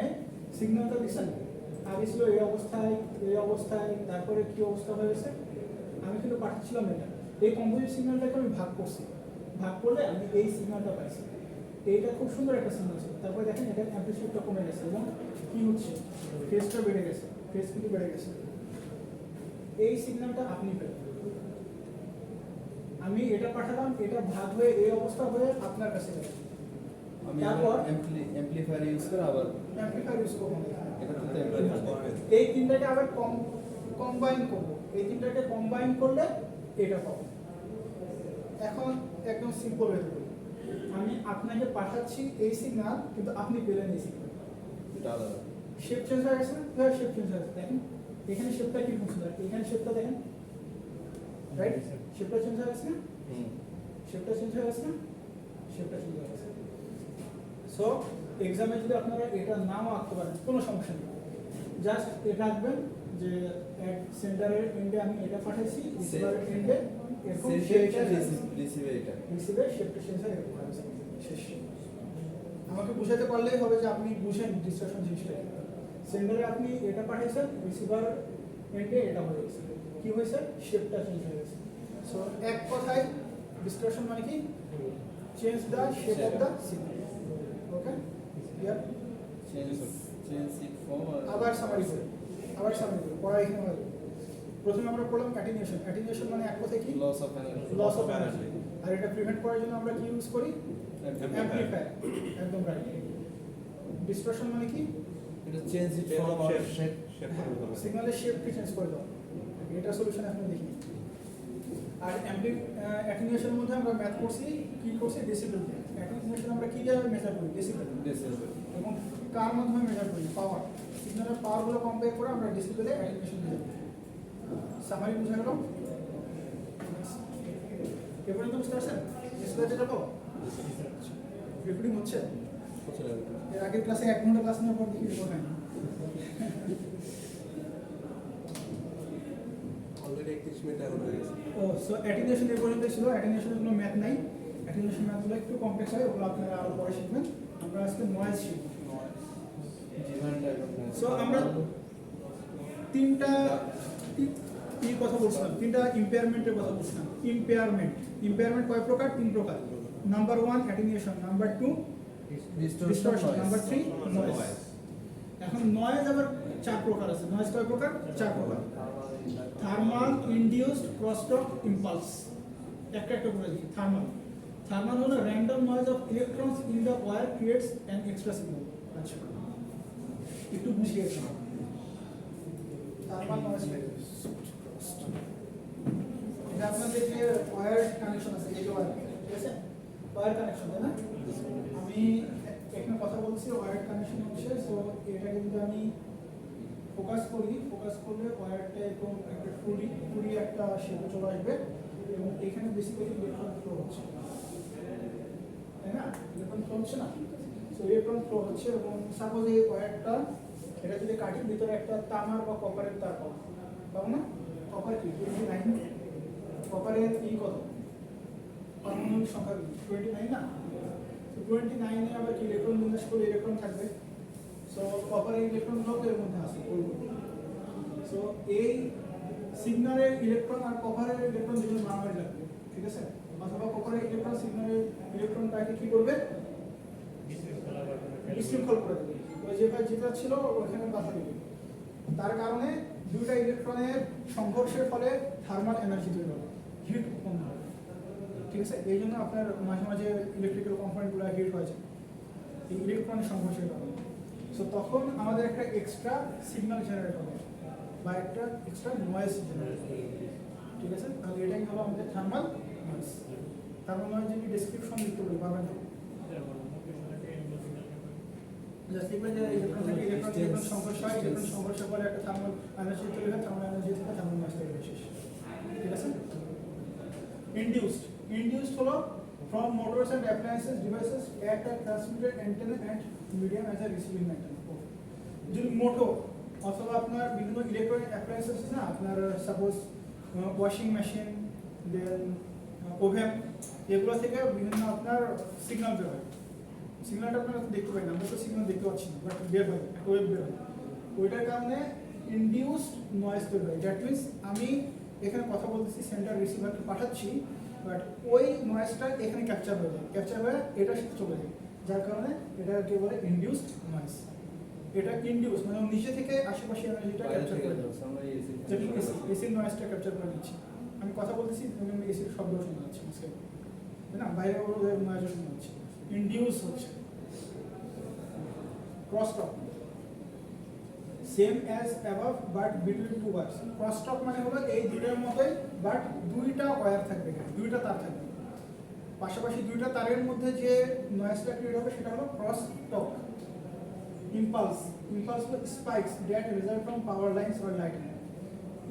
সিগন্যালটা দিচ্ছেন আগে ছিল এই অবস্থায়, তারপরে কি অবস্থা হয়েছে আমি কিন্তু পাঠাচ্ছিলাম এটা। এই কম্পোজিট সিগন্যালটাকে আমি ভাগ করছি, ভাগ করলে আমি এই সিগন্যালটা পাইছি। এইটা খুব সুন্দর একটা সিগন্যাল ছিল। তারপরে দেখেন এটার অ্যাম্পলিটিউডটা কমে গেছে এবং কি হচ্ছে, ফেজটা বেড়ে গেছে, ফেজ কিন্তু বেড়ে গেছে। এই সিগন্যালটা আপনি পেলেন, আমি এটা পাঠালাম, এটা ভাগ হয়ে এই অবস্থা হয়ে আপনার কাছে গেল। আমি তারপর অ্যাম্পলিফায়ার ইউজ করে আবার অ্যাম্পলিফায়ার ইউজ করবো, এটা করতে অ্যাম্পলিফায়ার। এই তিনটাকে আবার কম্বাইন করবো, এই তিনটাকে কম্বাইন করলে এটা পাবো। এখন একদম সিম্পল হয়ে যাবে, আমি আপনাকে পাঠাচ্ছি এই সিগন্যাল, কিন্তু আপনি পেলেন এই সিগন্যাল। এটা আলাদা। শেপ চেঞ্জ হয়ে গেছে না? শেপ চেঞ্জ হয়ে গেছে, দেখেন এখানে শেপটা কি সুন্দর, এখানে শেপটা দেখেন রাইট? শেপটা চেঞ্জ হয়ে গেছে না? শেপটা চেঞ্জ হয়ে গেছে না? শেপটা চেঞ্জ হয়ে গেছে। সো এক্সামে যদি আপনারা এটা নাও আঁকতে পারেন কোনো সমস্যা নেই, জাস্ট এটা আঁকবেন যে সেন্টারের এন্ডে আমি এটা পাঠাইছি, রিসিভারের এন্ডে এরকম শেপটা রিসিভে এটা রিসিভার শেপটা চেঞ্জ হয়ে এরকম হবে, শেষ। আমাকে বুঝাতে পারলেই হবে যে আপনি বুঝেন ডিসকাশন জিনিসটা। সেন্টারে আপনি এটা পাঠিয়েছেন, রিসিভার এন্ডে এটা হয়ে গেছে, কি হয়েছে? শেপটা চেঞ্জ হয়ে গেছে। সো এক কথায় ডিসকাশন মানে কি? Change the shape of the signal. Okay, clear? Change it from আবার সামারি করি, পড়া এখানে হবে। প্রথমে আমরা পড়লাম অ্যাটেনুয়েশন। অ্যাটেনুয়েশন মানে এক কথায় কি? Loss of energy. Loss of energy. আর এটা প্রিভেন্ট করার জন্য আমরা কি ইউজ করি? অ্যাম্পলিফায়ার। একদম রাইট। ডিসটরশন মানে কি? এটা চেঞ্জ ইট ফ্রম শেপ সিগন্যালের শেপকে চেঞ্জ করে দাও। এটা সলিউশন আপনি দেখি। আর অ্যাটেনুয়েশনের মধ্যে আমরা ম্যাথ করছি, কি করছি? ডেসিবেল দিয়ে। অ্যাটেনুয়েশন আমরা কি দিয়ে মেজার করি? ডেসিবেল। এবং কার মাধ্যমে মেজার করি? পাওয়ার। সিগন্যালের পাওয়ারগুলো কম্পেয়ার করে আমরা ডেসিবেলে অ্যাটেনুয়েশন মেজার করি। সামারি বুঝা গেল? এবারে তো বুঝতে পারছেন ডিসপ্লেতে যাবো? রেকর্ডিং হচ্ছে? এর আগের ক্লাসে 1 ঘন্টা ক্লাস নেওয়ার পর দেখি রেকর্ড হয় না। অলরেডি 31 মিনিট এখন হয়ে গেছে। ও সো অ্যাটেনুয়েশন এর পর্যন্ত ছিল। অ্যাটেনুয়েশনের কোনো ম্যাথ নাই। অ্যাটেনুয়েশন ম্যাথগুলো একটু কমপ্লেক্স হয়, ওগুলো আপনারা আরো পরে শিখবেন। আমরা আজকে নয়েজ শিখব। সো আমরা তিনটা কথা বলছিলাম, তিনটা ইম্পেয়ারমেন্টের কথা বলছিলাম। ইম্পেয়ারমেন্ট কয় প্রকার? 3 প্রকার। Number 1 attenuation, number 2 distortion, number 3 noise. এখন নয়েজ আবার 4 প্রকার আছে। নয়েজ কয় প্রকার? 4 প্রকার। Thermal, induced, crosstalk, impulse. একটা করে দেখি। থার্মাল হলো random noise of electrons in the wire creates an extra signal. আচ্ছা, একটু বুঝিয়ে দিই। থার্মাল নয়েজ এটা আপনাদের যে ওয়্যার কানেকশন আছে, এই যে ওয়্যার, ঠিক আছে? ওয়্যার কানেকশন, তাই না? আমি এখানে কথা বলছি ওয়্যার কানেকশন হচ্ছে। সো এটাকে যদি আমি ফোকাস করলে ওয়্যারটা এরকম একটা টুরি একটা শেপে চলে আসবে এবং এখানে বেসিক্যালি ইলেকট্রন ফ্লো হচ্ছে, তাই না? ইলেকট্রন ফ্লো হচ্ছে না? সো ইলেকট্রন ফ্লো হচ্ছে এবং সাপোজ এই ওয়্যারটা এটা যদি কাটির ভিতরে একটা তামার বা কপারের তার পাবো না? কপার কি 29? কপারের ই কত? পারমাণবিক সংখ্যা 29 না? তো 29 এ আবার কি ইলেকট্রন বিন্যাস করলে ইলেকট্রন থাকবে। সো কপারের ইলেকট্রনগুলো এর মধ্যে আছে। সো এই সিগন্যালের ইলেকট্রন আর কপারের ইলেকট্রন দুটো মারামারি লাগবে, ঠিক আছে? অথবা কপারের ইলেকট্রন সিগন্যালের ইলেকট্রনটাকে কি করবে? বিশৃঙ্খল করে দেবে। ওই যেটা ছিল ওখানে বাধা দেবে। তার কারণে দুইটা ইলেকট্রনের সংঘর্ষের ফলে থার্মাল এনার্জি তৈরি হবে, হিট উৎপন্ন হবে, ঠিক আছে? এই জন্য আপনার মাঝে মাঝে ইলেকট্রিক্যাল কম্পোনেন্টগুলো হিট হয়ে যায় এই ইলেকট্রনের সংঘর্ষের কারণে। সো তখন আমাদের একটা এক্সট্রা সিগন্যাল জেনারেট হবে বা একটা এক্সট্রা নয়েজ জেনারেট হবে, ঠিক আছে? তাহলে এটাই হলো আমাদের থার্মাল নয়েজ। থার্মাল নয়েজ যদি ডেসক্রিপশন লিখতে বলি পাবেন না? জাস্ট লিখবেন যে ইলেকট্রন থেকে ইলেকট্রন সংঘর্ষ হয়, ইলেকট্রন সংঘর্ষের পরে একটা থার্মাল এনার্জি তৈরি হয়, থার্মাল এনার্জি থেকে থার্মাল নয়েজ তৈরি হয়, শেষ, ঠিক আছে? Induced হলো from motors and appliances devices act as transmitter antenna and medium as a receiving antenna. যদি মোটর অথবা আপনার বিভিন্ন ইলেকট্রনিক অ্যাপ্লায়েন্সেস আছে না, আপনার সাপোজ ওয়াশিং মেশিন, দেন ওভেন, এগুলো থেকে বিভিন্ন আপনার সিগন্যাল বের হয়। সিগন্যালটা আপনারা দেখতে পাই না, আমরা তো সিগন্যাল দেখতে পাচ্ছি না, বাট বের হয়, ওয়েভ বের হয়। ওইটার কারণে ইনডিউসড নয়েজ তৈরি হয়। দ্যাট মিনস আমি এখানে কথা বলতেছি, সেন্টার রিসিভারকে পাঠাচ্ছি, বাট ওই নয়েজটা এখানে ক্যাপচার হয়ে যায়, ক্যাপচার হয়ে এটার সাথে চলে যায়, যার কারণে এটাকে বলে ইনডিউসড নয়েজ। এটা ইনডিউস মানে নিচে থেকে আশেপাশে এনার্জিটা ক্যাপচার করে দেওয়া, যেটা এসির নয়েজটা ক্যাপচার করে নিচ্ছে। আমি কথা বলতেছি, আমি এসির শব্দ শোনা যাচ্ছে, তাই না? বাইরে নয়েজ শোনা যাচ্ছে, ইনডিউস হচ্ছে। Crosstalk same as above but between two wires. Crosstalk মানে হলো এই দুইটার মতোই, বাট দুইটা ওয়্যার থাকবে, দুইটা তার থাকবে, পাশাপাশি দুইটা তারের মধ্যে যে নয়েজটা ক্রিয়েট হবে সেটা হলো ক্রসটক। ইম্পালস হলো spikes that result from power lines or lightning.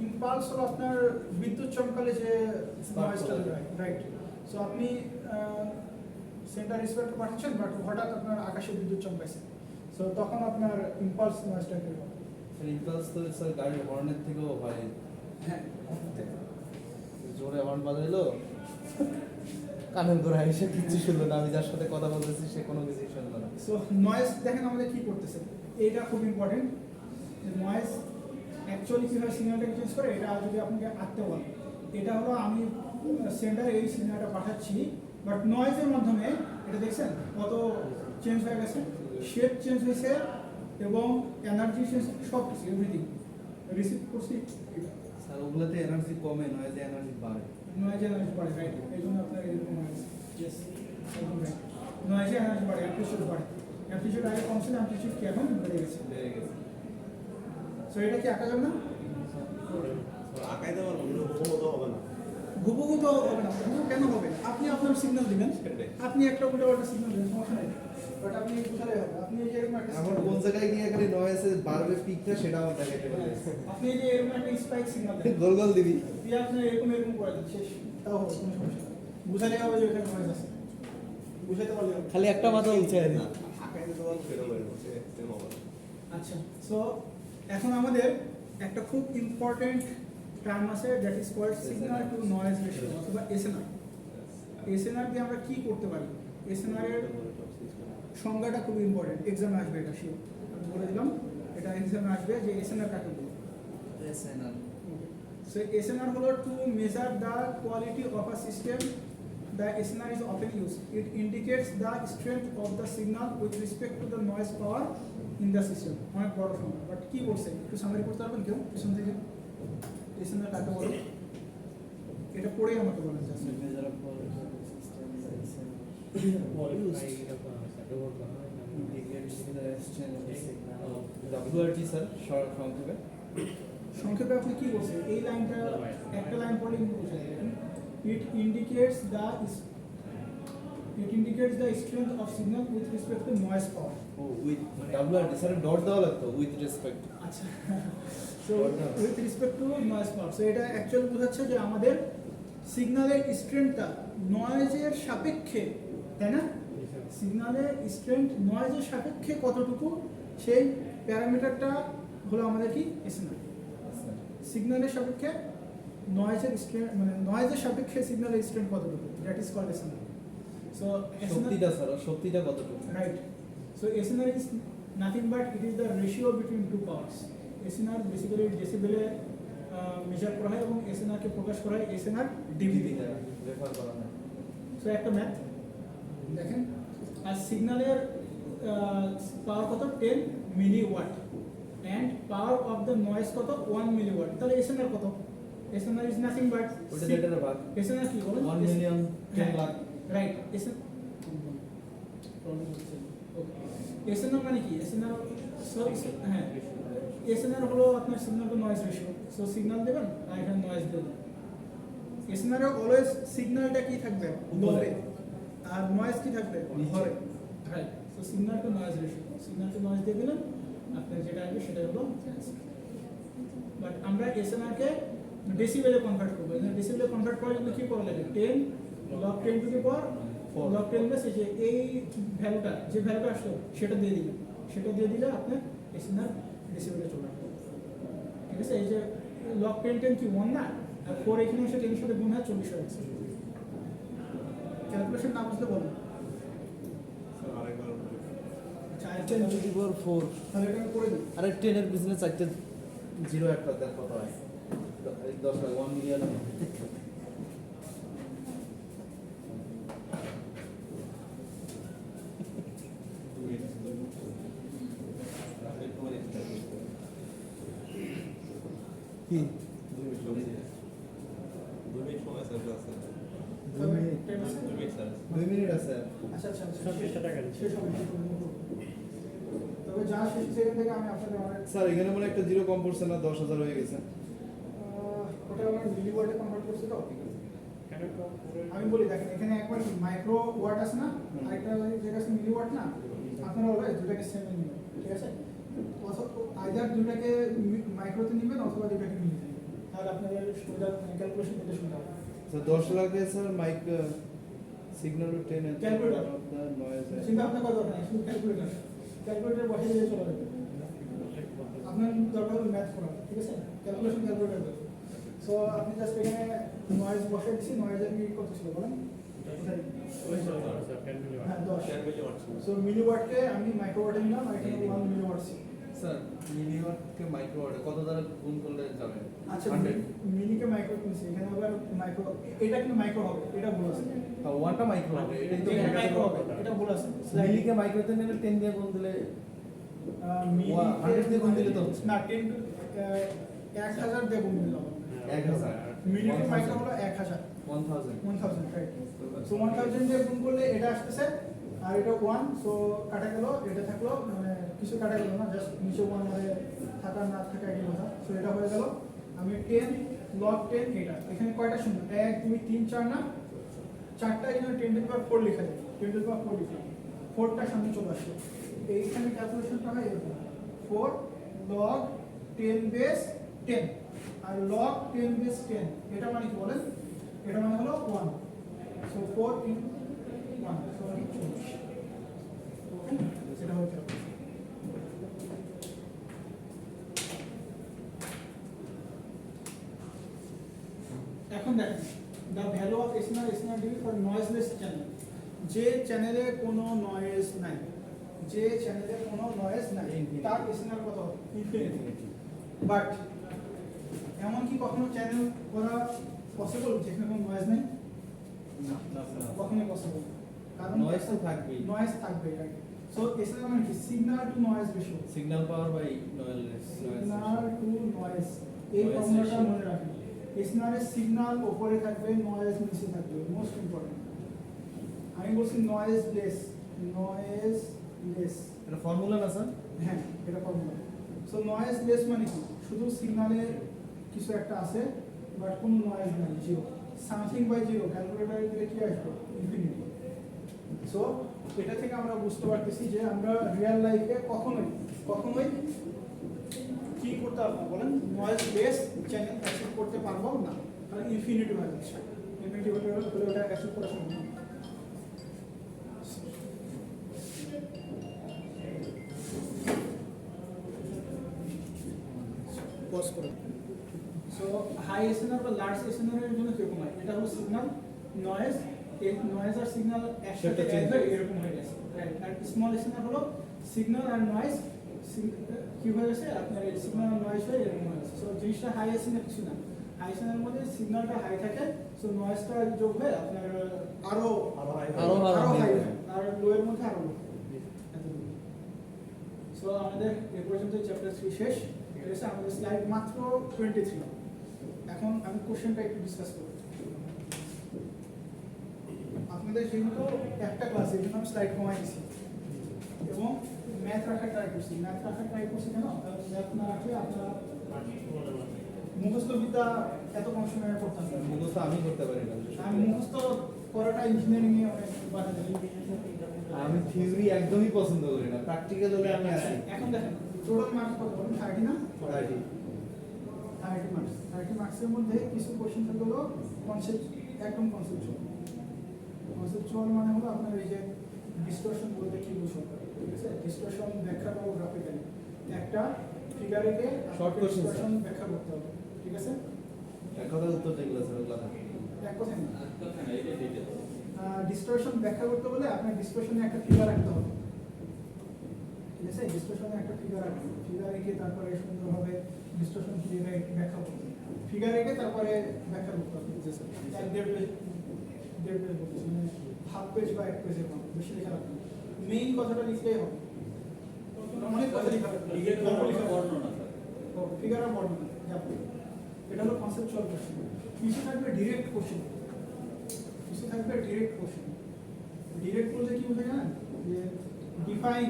Impulse হলো আপনার বিদ্যুৎ চমকালে যে নয়েজটা রাইট। সো আপনি সেন্টার রিসিভারটা পাঠাচ্ছেন বাট হঠাৎ আপনার আকাশে বিদ্যুৎ চমকাইছে, সো তখন আপনার ইম্পালস নয়েজটা বের হবে। স্যার ইম্পালস তো স্যার গাড়ির হর্নের থেকেও হয়। হ্যাঁ, জোরে হর্ন বাজাইলো, কানের গোড়া এসে কিচ্ছু শুনলো না, আমি যার সাথে কথা বলতেছি সে কোনো কিছুই শুনলো না। সো নয়েজ দেখেন আমাদের কি করতেছে, এটা খুব ইম্পর্টেন্ট। নয়েজ অ্যাকচুয়ালি কীভাবে সিগন্যালটাকে চেঞ্জ করে এটা যদি আপনাকে আঁকতে বলেন, এটা হলো আমি সেন্টারে এই সিগন্যালটা পাঠাচ্ছি বাট নয়েজের মাধ্যমে এটা দেখছেন কত চেঞ্জ হয়ে গেছে, শেপ চেঞ্জ হয়েছে এবং এনার্জি চেঞ্জ, সব কিছু এভরিথিং রিসিভ করছি। এটা স্যার ওগুলোতে এনার্জি কমে নয় যে এনার্জি বাড়ে। নয়েজে এনার্জি বাড়ে রাইট, এই জন্য আপনার এরকম নয়েজ। ইয়েস, একদম রাইট। নয়েজে এনার্জি বাড়ে, অ্যামপ্লিটিউড বাড়ে। অ্যামপ্লিটিউড আগে কম ছিল, অ্যামপ্লিটিউড কি এখন বেড়ে গেছে। বেড়ে গেছে। সো এটা কি আঁকা যাবে না? আঁকাই দেওয়ার কোনো তো হবে না। হুবহু তো হবে না, হুবহু কেন হবে? আপনি আপনার সিগন্যাল দিবেন, আপনি একটা উল্টো পাল্টা সিগন্যাল দিবেন, সমস্যা নেই। বাট আপনি কোথায় হবে? আপনি এই যে এরকম একটা এখন কোন জায়গায় গিয়ে খালি নয়েজে বাড়বে পিকটা সেটা আমার দেখাইতে পারে। আপনি এই যে এরকম একটা স্পাইক সিগন্যাল দেন, গোল গোল দিবি। দিয়ে আপনি এরকম এরকম করে দেন, শেষ। তাও হবে, কোনো সমস্যা নেই। বুঝালে হবে যে ওখানে নয়েজ আছে, বুঝাতে পারলে হবে। খালি একটা মাথা উঠছে আর না, আঁকাই দিতে পারবো সেটা বলে না, সেম হবে না। আচ্ছা, সো এখন আমাদের একটা খুব ইম্পর্টেন্ট টার্ম আছে, that is called signal to noise ratio অথবা এসএনআর। এসএনআর দিয়ে আমরা কি করতে পারি? এসএনআর এর সংজ্ঞাটা খুব ইম্পর্টেন্ট, এক্সামে আসবে এটা, শিওর আমি বলে দিলাম, এটা এক্সামে আসবে যে এসএনআর কাকে বলে। এসএনআর। সো এসএনআর হলো to measure the quality of a system. The SNR is often used. It indicates the strength of the signal with respect to the noise power in the system. অনেক বড় সংখ্যা, but কি বলছে একটু summary করতে পারবেন কেউ পিছন থেকে? এসএনআর কাকে বলে এটা পড়েই আমাকে বলেন just. Measure of system WRT sir short সংক্ষেপে। সংক্ষেপে আপনি কি বলছেন? এই লাইনটা একটা লাইন পড়লে কিন্তু বুঝে যাবেন। It indicates the strength of signal with respect to noise power. ও উইথ WRT স্যার ডট দেওয়া লাগতো উইথ রেসপেক্ট। আচ্ছা, so with respect to noise power. So এটা অ্যাকচুয়ালি বোঝাচ্ছে যে আমাদের সিগন্যালের স্ট্রেংথটা নয়েজের সাপেক্ষে, তাই না? সিগন্যালের স্ট্রেংথ নয়েজের সাপেক্ষে কতটুকু, সেই প্যারামিটারটা হলো আমাদের কি এসএনআর। সিগন্যালের সাপেক্ষে নয়েজের স্ট্রেংথ, মানে নয়েজের সাপেক্ষে সিগন্যালের স্ট্রেংথ কতটুকু, that is called SNR. So শক্তিটা স্যার শক্তিটা কতটুকু? right, so SNR is nothing but it is the ratio between two powers. SNR basically ডেসিবেলে মেজার করা হয় এবং SNR কে প্রকাশ করা হয় SNR dB দ্বারা। রেফার করা হয়। সো একটা ম্যাথ দেখেন, আর সিগন্যালের পাওয়ার কত 10 milliwatt and power of the noise কত 1 মিলিওয়াট, তাহলে SNR কত? SNR is nothing but ওটা যেটার ভাগ SNR কি বলেন? 1 মিলিয়ন 10 লাখ। রাইট, এসএনআর মানে কি? এসএনআর হ্যাঁ, এসএনআর হলো আপনার signal to noise ratio. So signal দেবেন আর এখানে নয়েজ দেবেন। এসএনআর অলওয়েজ সিগন্যালটা কি থাকবে লোতে, আর নয়েজ কি থাকবে ঘরে, right. So signal to noise ratio, signal to noise দিয়ে দিলেন, আপনার যেটা আসবে সেটা হলো অ্যান্সার। বাট আমরা এসএনআর কে ডেসিবেলে কনভার্ট করবো। ডেসিবেলে কনভার্ট করার জন্য কি করা লাগে? 10 log 10 to the power 4 log 10 base, এই ভ্যালুটা যে ভ্যালুটা আসলো সেটা দিয়ে দিবেন, সেটা দিয়ে দিলে আপনার এসএনআর ডেসিবেলে চলে আসবে। ঠিক আছে, এই যে log 10 কি 1 না, আর 4 এখানে এসে 10 এর সাথে গুণ হয় 40 হয়ে গেছে। ক্যালকুলেশন না বুঝলে বলুন। আরেকবার আচ্ছা, আরেকটা 10 টু দি পাওয়ার 4 তাহলে এটা আমি করে দিই। আরে 10 এর পিছনে 4টা জিরো অ্যাড করতে কত হয়? 10 হয় 1 মিলিয়ন। কি 2 মিনিট সময় স্যার আছে। 2 মিনিট 2 মিনিট স্যার। 2 মিনিট আছে। আচ্ছা আচ্ছা, শেষ হবে। তবে যা শেষ সেখান থেকে আমি আপনাদের অনেক স্যার এখানে মনে হয় একটা জিরো কম পড়ছে না, 10,000 হয়ে গেছে। ওটা আমরা মিলিওয়াটে কনভার্ট করছি তো। আমি বলি দেখেন, এখানে একবার মাইক্রো ওয়াট আছে না, আরেকটা যেটা আছে মিলিওয়াট না, আপনারা অলওয়েজ দুটাকে সেম নেবেন, ঠিক আছে? আইদার দুটাকে মাইক্রোতে নেবেন অথবা দুটাকে মিলি নেবেন, তাহলে আপনাদের সুবিধা ক্যালকুলেশন করতে সুবিধা হবে। So 10 লাখে স্যার মাইক সিগন্যাল 10 এর Calculator. নয়েজ চিন্তা ভাবনা করার দরকার নেই, শুধু ক্যালকুলেটর বসিয়ে দিয়ে চলে যাবে। আপনার দরকার হলো ম্যাথ করা, ঠিক আছে, ক্যালকুলেশন ক্যালকুলেটর। সো আপনি জাস্ট এখানে নয়েজ বসিয়ে দিচ্ছি, নয়েজের কি কত ছিল বলেন? হ্যাঁ 10। 10 মিলি ওয়াট সো মিলিওয়াটকে আমি মাইক্রোওয়াটে নিলাম, আর এখানে 1 মিলিওয়াট ছিল। স্যার মিলিওয়াটকে মাইক্রোওয়াটে কত দ্বারা গুণ করলে যাবে? আচ্ছা 100 মিলিকে মাইক্রো কিনছি, এখানে আবার মাইক্রো, এটা কিন্তু মাইক্রো হবে, এটা ভুল আছে। ওয়ানটা মাইক্রো হবে, এটাই তো এখানে মাইক্রো হবে, এটা ভুল আছে। মিলিকে মাইক্রোতে নিলে 10 দিয়ে গুণ দিলে মিলিকে 100 দিয়ে গুণ দিলে তো হচ্ছে। না 10 টু 1000 দিয়ে গুণ দিলাম। 1000 মিলিকে মাইক্রো হলো 1000 1000 রাইট। সো 1000 দিয়ে গুণ করলে এটা আসতেছে, আর এটা 1, সো কাটা গেল, এটা থাকলো, মানে কিছু কাটা গেল না, জাস্ট নিচে 1 মানে থাকা না থাকা একই কথা। সো এটা হয়ে গেল, আমি 10 log 10 এটা, এখানে কয়টা শূন্য? 1 2 3 4 না, চারটা, এখানে 10 টু পাওয়ার 4 লেখা যায়, 10 টু পাওয়ার 4 লিখলাম, 4টা সামনে চলে আসলো। এইখানে ক্যালকুলেশনটা হয় এরকম, 4 log 10 বেস 10 আর log 10 বেস 10, এটা মানে কি বলেন? এটা মানে হলো 1, সো 4 ইনটু 1 সো 24। ওকে, এটা হচ্ছে এখন দেখেন the value of SNR DB for noiseless channel. যে চ্যানেলে কোনো নয়েজ নাই, যে চ্যানেলে কোনো নয়েজ নাই তার এসএনআর কত? ইনফিনিটি। বাট এমন কি কখনো চ্যানেল করা পসিবল যেখানে কোনো নয়েজ নাই? কখনোই পসিবল, কারণ নয়েজ তো থাকবেই। নয়েজ থাকবে, রাইট। সো এসএনআর মানে কি? Signal to noise ratio, signal power by signal to noise. এই Noise ফর্মুলাটা ratio। মনে রাখবেন। এসএনআর সিগন্যাল উপরে থাকবে, নয়েজ নিচে থাকবে, মোস্ট ইম্পর্টেন্ট। আমি বলছি নয়েজ লেস, নয়েজ লেস, এটা ফর্মুলা না স্যার? হ্যাঁ এটা ফর্মুলা। সো নয়েজ লেস মানে কি? শুধু সিগন্যালে কিছু একটা আছে বাট কোনো নয়েজ নাই, জিরো, সামথিং বাই জিরো, ক্যালকুলেটরে দিলে কি আসবে? ইনফিনিটি। সো এটা থেকে আমরা বুঝতে পারতেছি যে আমরা রিয়েল লাইফে কখনোই কখনোই কি করতে পারবো না, বলেন? নয়েজ লেস চ্যানেল অ্যাচিভ করতে পারবো না, কারণ ইনফিনিটি হয়ে যাচ্ছে। ইনফিনিটি হলে ওটা অ্যাচিভ করা সম্ভব না। পজ করুন। সো হাই এসএনআর বা লার্জ এসএনআর এর জন্য কিরকম হয়? এটা হলো সিগন্যাল নয়েজ, এই নয়েজ আর সিগন্যাল একসাথে সেটা change হয়ে এরকম হয়ে গেছে, রাইট। আর স্মল এসএনআর হলো সিগন্যাল আর নয়েজ কি হয়ে গেছে, আপনার সিগন্যাল আর নয়েজ হয়ে এরকম হয়ে গেছে। সো জিনিসটা হাই এসএনআর কিছু না, হাই এসএনআর মধ্যে সিগন্যালটা হাই থাকে, সো নয়েজটা যোগ হয়ে আপনার আরো হাই, আর লো এর মধ্যে আরো লো। সো আমাদের এই পর্যন্ত চ্যাপ্টার 3 শেষ। ঠিক আছে, আমাদের স্লাইড মাত্র 23। এখন আমি কোশ্চেনটা একটু ডিসকাস করব। আপনাদের যেহেতু একটা ক্লাস, এই জন্য আমি স্লাইড কমাই দিচ্ছি এবং ম্যাথ রাখার ট্রাই করছি। কেন? কারণ ম্যাথ না রাখলে আপনারা মুখস্থ বিদ্যা এত কম সময়ে করতে পারবেন না। মুখস্থ আমি করতে পারি না। আমি মুখস্থ করাটা ইঞ্জিনিয়ারিং এ অনেক বাধা দেয়। আমি থিওরি একদমই পছন্দ করি না, প্র্যাকটিক্যাল হলে আমি আসি। এখন দেখেন টোটাল মার্কস কত বলেন? 30 না? 30 30 মার্কস। 30 মার্কসের মধ্যে কিছু কোশ্চেন থাকলো কনসেপ্ট, একদম কনসেপচুয়াল। কনসেপচুয়াল মানে হলো আপনার এই যে ডিসকাশন বলতে কি বুঝো, ঠিক আছে? ডিসকাশন ব্যাখ্যা করব গ্রাফিক্যালি, একটা ফিগারেকে Short question, ডিসকাশন ব্যাখ্যা করতে হবে, ঠিক আছে? এক কথার উত্তর যেগুলো স্যার ওগুলো থাকে। এক কথা না, আর কথা না, এটা ডিটেল। ডিসকাশন ব্যাখ্যা করতে হলে আপনার ডিসকাশনে একটা ফিগার রাখতে হবে, ঠিক আছে? ডিসকাশনে একটা ফিগার রাখতে হবে, ফিগার রেখে তারপরে সুন্দরভাবে ডিসকাশন ফিগারে ব্যাখ্যা করতে হবে, ফিগার রেখে তারপরে ব্যাখ্যা করতে হবে। এক দেড় পেজ বলছি, মানে হাফ পেজ বা এক পেজের কম, বেশি লেখা লাগবে না। মেইন কথাটা লিখলেই হবে, অনেক কথা লেখা লাগবে, বর্ণনা স্যার। ফিগার আর বর্ণনা যাবে। এটা হলো কনসেপচুয়াল কোশ্চেন। কিছু থাকবে ডিরেক্ট কোশ্চেন, কিছু থাকবে ডিরেক্ট কোশ্চেন। ডিরেক্ট বলতে কি বোঝায় জানেন? যে ডিফাইন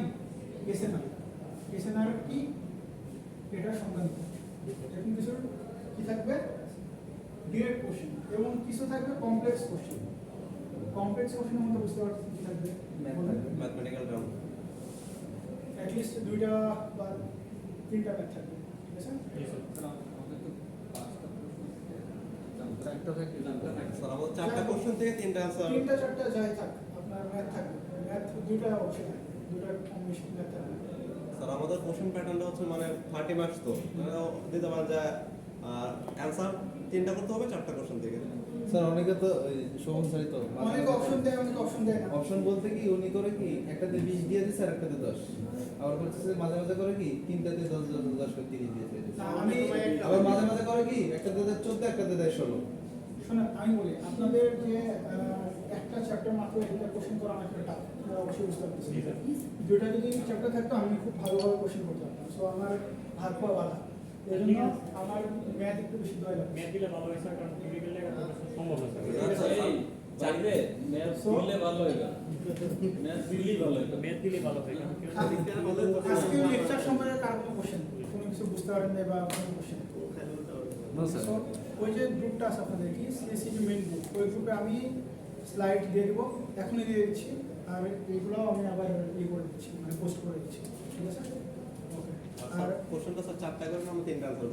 এসএনআর, এসএনআর কি এটা সংজ্ঞা দিতে, এরকম কিছু কি থাকবে ডিরেক্ট কোশ্চেন। এবং কিছু থাকবে কমপ্লেক্স কোশ্চেন। কমপ্লেক্স কোশ্চেনের মধ্যে বুঝতে পারছেন কি থাকবে? Mathematical term. অ্যাটলিস্ট 2টা বা 3টা ম্যাথ থাকবে, ঠিক আছে? একটা থাকলে স্যার আমাদের 4টা কোশ্চেন থেকে 3টা आंसर তিনটা চারটা যাই থাক আপনার ম্যাথ থাকবে ম্যাথ দুইটা অপশন থাকে দুইটা কম্বিনেশন ম্যাথ থাকবে স্যার আমাদের কোশ্চেন প্যাটার্নটা হচ্ছে মানে 30 মার্কস তো মানে দিতে পারেন যে आंसर 3টা করতে হবে 4টা কোশ্চেন থেকে। স্যার অনেকে তো শোভন স্যারই তো অনেক অপশন দেয় অনেক অপশন দেয় না অপশন বলতে কি উনি করে কি একটাতে 20 দিয়ে দিছে আর একটাতে 10 আবার করতেছে মাঝে মাঝে করে কি তিনটাতে 10 করে 30 দিয়েছে না, আমি আবার মাঝে মাঝে করে কি একটাতে দেয় 14 একটাতে দেয় 16 শোনেন আমি বলি আপনাদের যে একটা চ্যাপ্টার মাত্র একটা কোশ্চেন করা আমার একটা টাফ অবশ্যই বুঝতে পারছি দুইটা যদি চ্যাপ্টার থাকতো আমি খুব ভালোভাবে কোশ্চেন করতাম সো আমার হাত পা বাধা এই জন্য আমার ম্যাথ একটু বেশি দয়া লাগে ম্যাথ দিলে ভালো হয়েছে কারণ টিপিক্যাল লেখা তো সম্ভব না আচ্ছা, এই চাইবে ম্যাথ দিলে ভালো হইবা ম্যাথ দিলেই ভালো হইবা ম্যাথ দিলে ভালো হয় কারণ আজকে লেকচার সম্পর্কে কার কোনো কোশ্চেন কোনো কিছু বুঝতে পারেন না বা কোনো কোশ্চেন নো স্যার সো ওই যে গ্রুপটা আছে আপনাদের কি সিএসসি যে মেইন গ্রুপ ওই গ্রুপে আমি স্লাইড দিয়ে দেবো এখনই দিয়ে দিচ্ছি আর এইগুলো আমি আবার ইয়ে করে দিচ্ছি মানে পোস্ট করে দিচ্ছি ঠিক আছে ওকে আর কোশ্চেনটা স্যার 4টা করে আমরা 3টা आंसर